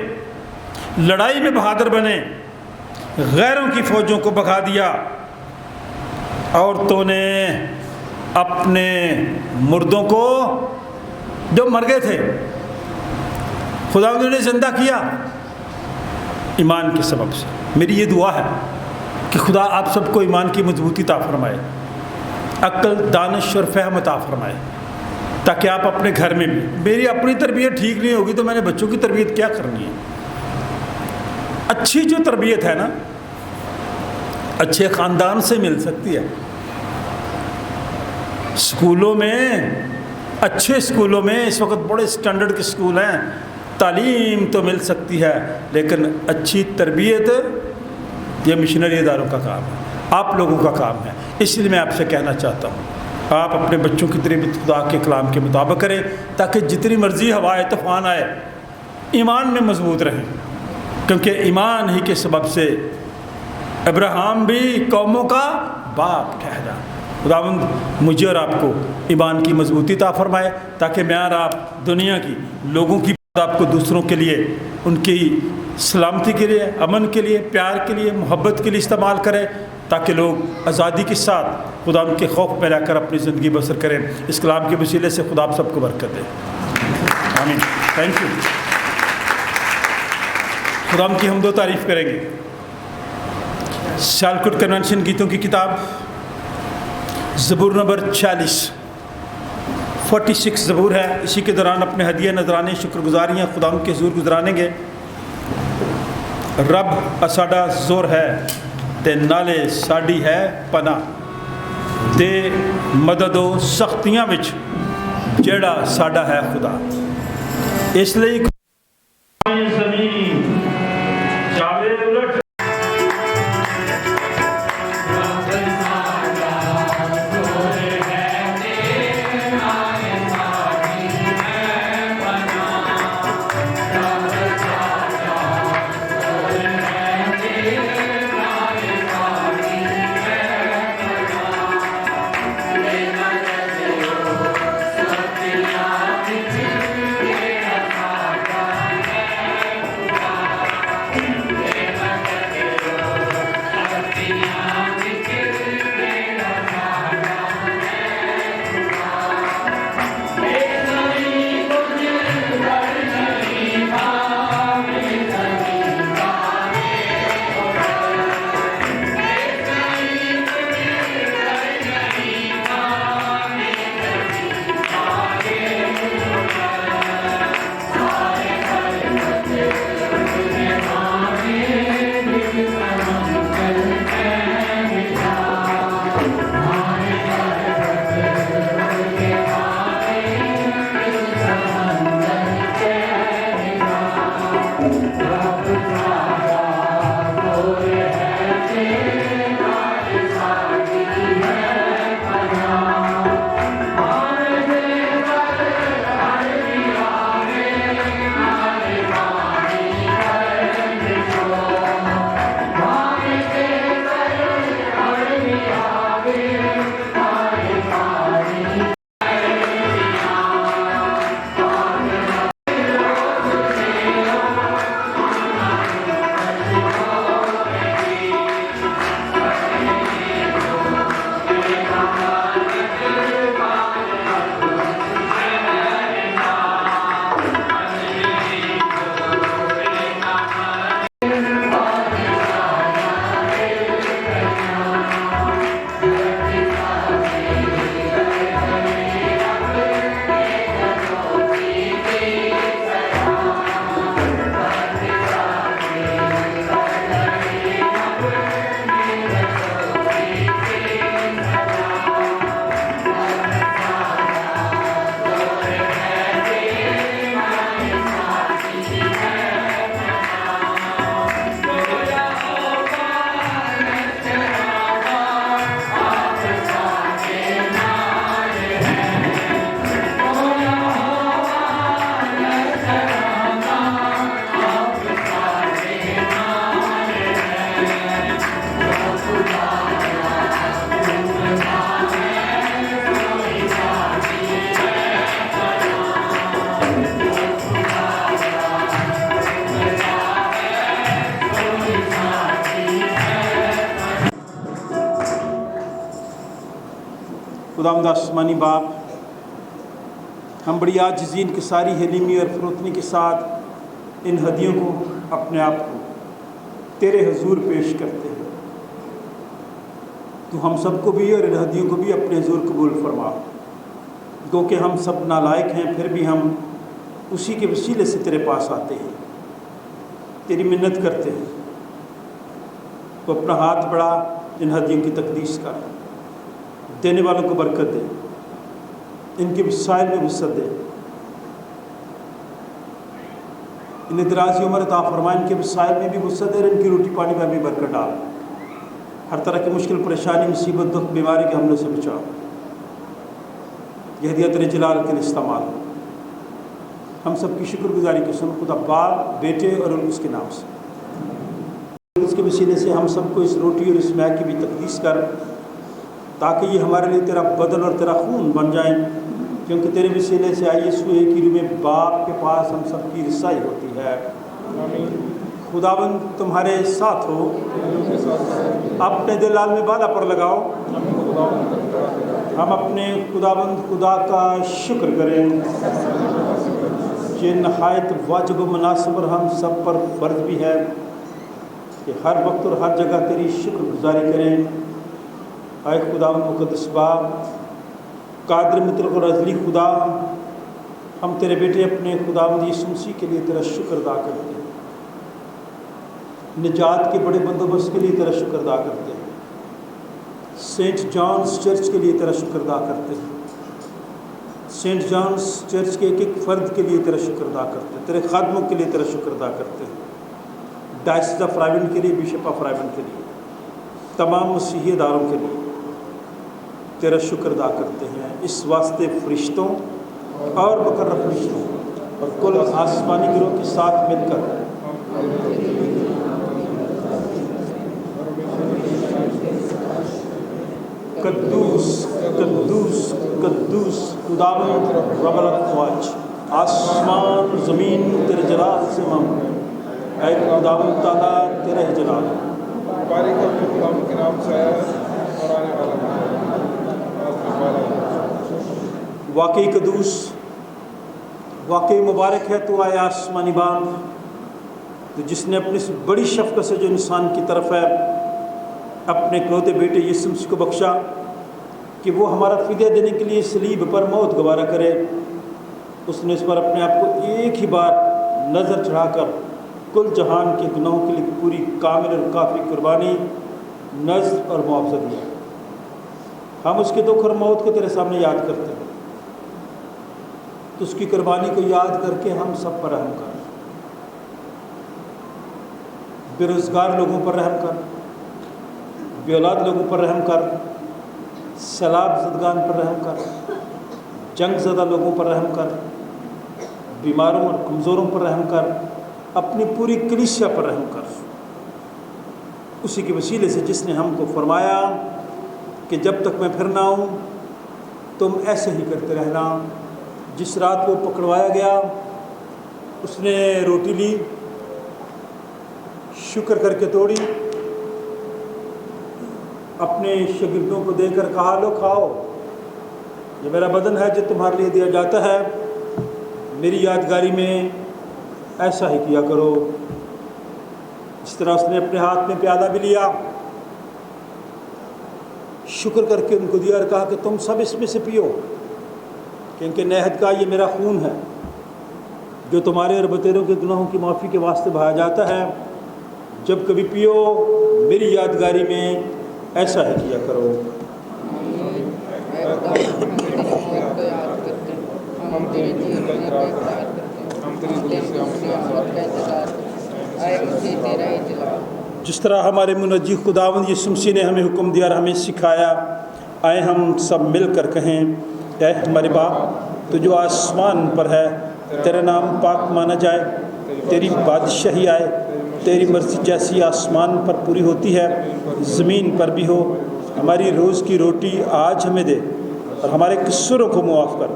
लड़ाई में बहादुर बने, गैरों की फौजों को भगा दिया। औरतों ने अपने मुर्दों को जो मर गए थे, खुदा ने ज़िंदा किया ईमान के सबब से। मेरी ये दुआ है कि खुदा आप सबको ईमान की मजबूती अता फरमाए, अक्ल, दानिश और फहम अता फरमाए, ताकि आप अपने घर में भी, मेरी अपनी तरबियत ठीक नहीं होगी तो मैंने बच्चों की तरबियत क्या करनी है। अच्छी जो तरबियत है ना, अच्छे ख़ानदान से मिल सकती है। स्कूलों में, अच्छे स्कूलों में, इस वक्त बड़े स्टैंडर्ड के स्कूल हैं, तालीम तो मिल सकती है, लेकिन अच्छी तरबियत ये मिशनरी इदारों का काम है, आप लोगों का काम है। इसलिए मैं आपसे कहना चाहता हूँ, आप अपने बच्चों की तरबियत खुदा के कलाम के मुताबिक करें, ताकि जितनी मर्ज़ी हवाए तूफ़ान आए, ईमान में मजबूत रहें। क्योंकि ईमान ही के सबब से अब्राहम भी कौमों का बाप ठहरा। खुदावंद मुझे और आपको ईमान की मजबूती अता फरमाए, ताकि मैं और आप दुनिया की लोगों की आपको दूसरों के लिए, उनकी सलामती के लिए, अमन के लिए, प्यार के लिए, मोहब्बत के लिए इस्तेमाल करें, ताकि लोग आज़ादी के साथ खुदा के खौफ में रहकर अपनी ज़िंदगी बसर करें। इस कलाम के वसीले से खुदा आप सबको बरकत दे, आमीन। Thank you. खुदा की हम दो तारीफ़ करेंगे। सियालकोट कन्वेंशन गीतों की किताब ज़बूर नंबर 46 ज़बूर है। इसी के दौरान अपने हदिया नजराने, शुक्रगुजारियाँ खुदा के हुज़ूर गुजरानेंगे। रब साडा जोर है ते नाले साड़ी है पना, ते मददो सख्तियाँ विच जेड़ा साडा है खुदा। इसलिए खुदावंद आसमानी बाप, हम बड़ी आजिज़ी इनकी सारी हलीमी और फरोतनी के साथ इन हदियों को, अपने आप को तेरे हजूर पेश करते हैं। तो हम सबको भी और इन हदियों को भी अपने हजूर कबूल फरमा। गो कि हम सब नालायक हैं, फिर भी हम उसी के वसीले से तेरे पास आते हैं, तेरी मिन्नत करते हैं। तो अपना हाथ बढ़ा, इन हदियों की तकदीस कर, देने वालों को बरकत दे, इनके वसाइल में वसअत दे, इन्हें दराज़ी उम्र अता फरमा, इनके वसाइल में भी वसअत दे, इनकी रोटी पानी में भी बरकत डाल। हर तरह की मुश्किल परेशानी, मुसीबत, दुख, बीमारी के हमलों से बचा। यह हदिया तेरे जलाल के लिए इस्तेमाल। हम सब की शुक्रगुजारी के सुन खुदा बाप, बेटे और उसके नाम से। इसके वसीले से हम सबको इस रोटी और इस मैग की भी तकदीस कर, ताकि ये हमारे लिए तेरा बदन और तेरा खून बन जाए, क्योंकि तेरे वसीले से आई यीशु एक ही रूह में बाप के पास हम सब की रिसाई होती है। खुदाबंद तुम्हारे साथ हो, अपने दिलाल में बाला पर लगाओ। हम अपने खुदाबंद खुदा का शुक्र करें, ये नहायत वाजिब व मुनासिब और हम सब पर फ़र्ज भी है कि हर वक्त और हर जगह तेरी शुक्रगुजारी करें। आए खुदावंद मुक़द्दस बाप, कादिर मुतलक और अज़ली खुदा, हम तेरे बेटे अपने खुदावंद यीशु मसीह के लिए तेरा शुक्र अदा करते हैं, निजात के बड़े बंदोबस्त के लिए तेरा शुक्र अदा करते हैं, सेंट जॉन्स चर्च के लिए तेरा शुक्र अदा करते हैं, सेंट जॉन्स चर्च के एक एक फ़र्द के लिए तेरा शुक्र अदा करते हैं, तेरे खादमों के लिए तेरा शुक्र अदा करते हैं, डायसिस ऑफ रायबंड के लिए, बिशप ऑफ रायबंड के लिए, तमाम मसीही इदारों के लिए तेरा शुक्र अदा करते हैं। इस वास्ते फरिश्तों और मुकर्रब फरिश्तों और कुल आसमानी गिरोह के साथ मिलकर कद्दूस कद्दूस कद्दूस खुदावंद रब्बुल अफ़वाज, आसमान ज़मीन तेरे जलाल से मांगते हैं। ऐ खुदावंद ताला, तेरा ही जलाल बारिक और खुदावंद के नाम से आया है और आने वाला है। वाकई कद्दूस, वाकई मुबारक है तो आया आसमानी बाप, तो जिसने अपनी इस बड़ी शफ़क़त से जो इंसान की तरफ है अपने इकलौते बेटे यीशु मसीह को बख्शा कि वो हमारा फ़िदया देने के लिए सलीब पर मौत गवारा करे। उसने इस पर अपने आप को एक ही बार नज़र चढ़ाकर कुल जहान के गुनाहों के लिए पूरी कामिल और काफ़ी कुर्बानी, नज़्र और मुआवजा दिया। हम उसके दुख और मौत को तेरे सामने याद करते हैं, तो उसकी कुर्बानी को याद करके हम सब पर रहम कर, बेरोज़गार लोगों पर रहम कर, बेऔलाद लोगों पर रहम कर, सैलाब ज़दगान पर रहम कर, जंग ज़दा लोगों पर रहम कर, बीमारों और कमज़ोरों पर रहम कर, अपनी पूरी कलीसिया पर रहम कर। उसी के वसीले से जिसने हमको फरमाया कि जब तक मैं फिर ना आऊँ तुम ऐसे ही करते रहना। जिस रात वो पकड़वाया गया उसने रोटी ली, शुक्र करके तोड़ी, अपने शागिर्दों को देकर कहा, लो खाओ, ये मेरा बदन है जो तुम्हारे लिए दिया जाता है, मेरी यादगारी में ऐसा ही किया करो। इस तरह उसने अपने हाथ में प्याला भी लिया, शुक्र करके उनको दिया और कहा कि तुम सब इसमें से पियो, क्योंकि नेहद का ये मेरा खून है जो तुम्हारे और बतेरों के गुनाहों की माफ़ी के वास्ते बहाया जाता है। जब कभी पियो मेरी यादगारी में ऐसा ही किया करो। जिस तरह हमारे मुनज्जी खुदावंद यीशु मसीह ने हमें हुक्म दिया और हमें सिखाया, आए हम सब मिलकर कहें, ऐ हमारे बाप तो जो आसमान पर है, तेरा नाम पाक माना जाए, तेरी बादशाही आए, तेरी मर्ज़ी जैसी आसमान पर पूरी होती है ज़मीन पर भी हो। हमारी रोज़ की रोटी आज हमें दे और हमारे कसूरों को मुआफ़ कर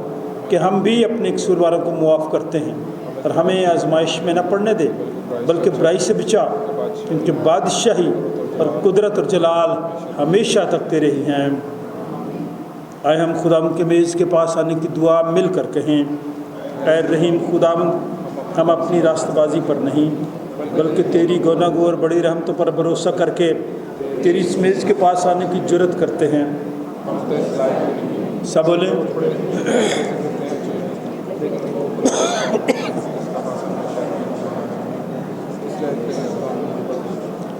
कि हम भी अपने कसूरवारों को मुआफ़ करते हैं, और हमें आजमाइश में न पड़ने दे बल्कि बुराई से बचा, क्योंकि बादशाही और कुदरत और जलाल हमेशा तक तेरे ही हैं। آئے ہم خداوند کے میز کے پاس آنے کی دعا مل کر کہیں، اے رحیم خداوند، ہم اپنی راست بازی پر نہیں بلکہ تیری گونا گو اور بڑی رحمتوں پر بھروسہ کر کے تیری اس میز کے پاس آنے کی جرت کرتے ہیں۔ سب بولیں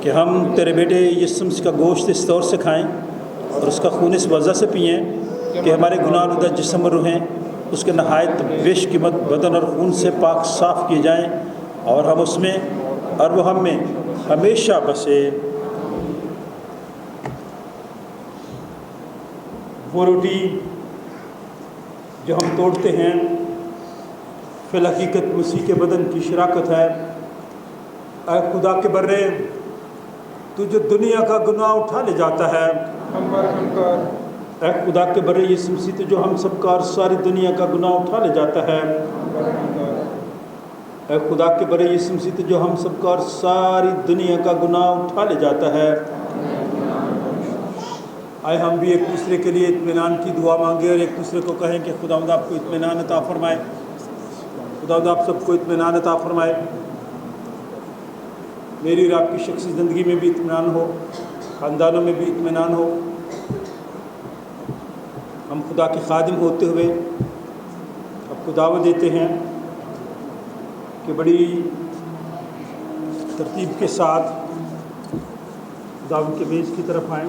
کہ ہم تیرے بیٹے یسوع مسیح کا گوشت اس طور سے کھائیں اور اس کا خون اس وجہ سے پئیں کہ ہمارے گناہ آلودہ جسم اور روحیں اس کے نہایت بیش قیمت بدن اور خون سے پاک صاف کیے جائیں اور ہم اس میں اور وہ ہم میں ہمیشہ بسے۔ وہ روٹی جو ہم توڑتے ہیں فی الحقیقت مسیح کے بدن کی شراکت ہے۔ اے خدا کے برے، تو جو دنیا کا گناہ اٹھا لے جاتا ہے، ہم پر رحم کر۔ اے خدا کے برے یسوع مسیح، تو جو ہم سب کا اور ساری دنیا کا گناہ اٹھا لے جاتا ہے۔ اے خدا کے برے یسوع مسیح، تو جو ہم سب کا اور ساری دنیا کا گناہ اٹھا لے جاتا ہے۔ آئے ہم بھی ایک دوسرے کے لیے اطمینان کی دعا مانگیں اور ایک دوسرے کو کہیں کہ خداوند آپ کو اطمینان عطا فرمائے، خداوند آپ سب کو اطمینان عطا فرمائے، میری اور آپ کی شخصی زندگی میں بھی اطمینان ہو، خاندانوں میں بھی اطمینان ہو۔ ہم خدا کے خادم ہوتے ہوئے آپ کو دعوت دیتے ہیں کہ بڑی ترتیب کے ساتھ خداوند کے میز کی طرف آئیں۔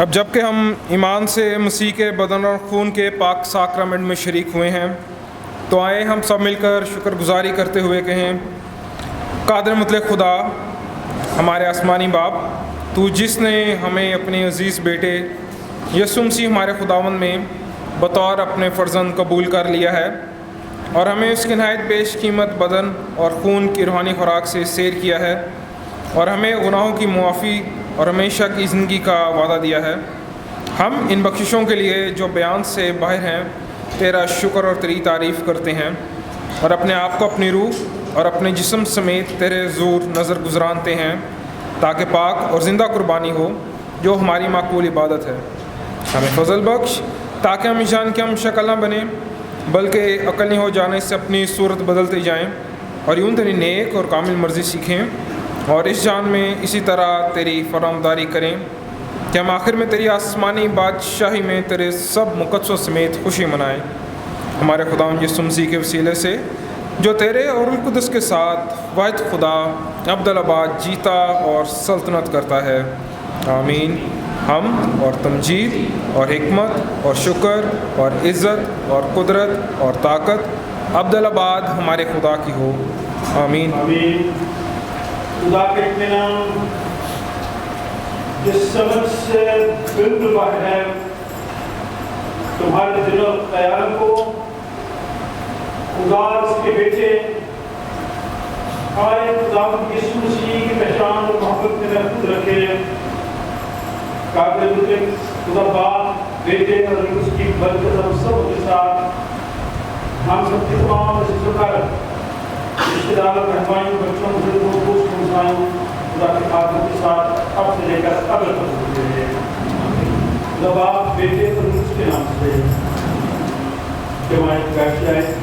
اب جب کہ ہم ایمان سے مسیح کے بدن اور خون کے پاک ساکرامنٹ میں شریک ہوئے ہیں، تو آئے ہم سب مل کر شکر گزاری کرتے ہوئے کہیں، قادر مطلق خدا، ہمارے آسمانی باپ، تو جس نے ہمیں اپنے عزیز بیٹے یسوع مسیح ہمارے خداوند میں بطور اپنے فرزند قبول کر لیا ہے اور ہمیں اس کی نہایت بیش قیمت بدن اور خون کی روحانی خوراک سے سیر کیا ہے اور ہمیں گناہوں کی معافی اور ہمیشہ کی زندگی کا وعدہ دیا ہے، ہم ان بخششوں کے لیے جو بیان سے باہر ہیں تیرا شکر اور تیری تعریف کرتے ہیں اور اپنے آپ کو اپنی روح اور اپنے جسم سمیت تیرے حضور نظر گزرانتے ہیں تاکہ پاک اور زندہ قربانی ہو جو ہماری معقول عبادت ہے. ہمیں فضل بخش تاکہ ہم اس جان کے ہم شکل نہ بنیں بلکہ عقل نہیں ہو جانے سے اپنی صورت بدلتے جائیں اور یوں تیری نیک اور کامل مرضی سیکھیں اور اس جان میں اسی طرح تیری فرمانداری کریں کہ ہم آخر میں تیری آسمانی بادشاہی میں تیرے سب مقدسوں سمیت خوشی منائیں. ہمارے خداوند یسوع مسیح کے وسیلے سے جو تیرے اور روح القدس کے ساتھ واحد خدا ابدالآباد جیتا اور سلطنت کرتا ہے. آمین. ہم اور تمجید اور حکمت اور شکر اور عزت اور قدرت اور طاقت ابدالآباد ہمارے خدا کی ہو. آمین. آمین. خدا کے اطمینان جس سمجھ سے بالکل باہر ہے تمہارے دل و خیال کو خدا اس کے بیٹے آئے خداوند یسوع مسیح کی پہچان اور محبت میں محفوظ رکھے. قابل خدا باپ بیٹے اور اس کی برکت ہم سب کے ساتھ ہم سب کے تمام رشتہ داروں مہمانوں بچوں بزرگوں دوست ہمسایوں خدا کے خادموں کے ساتھ اب سے لے کر اب تک ہوتے ہیں. خدا باپ بیٹے اور اس کے نام سے جماعت بیٹھ جائے.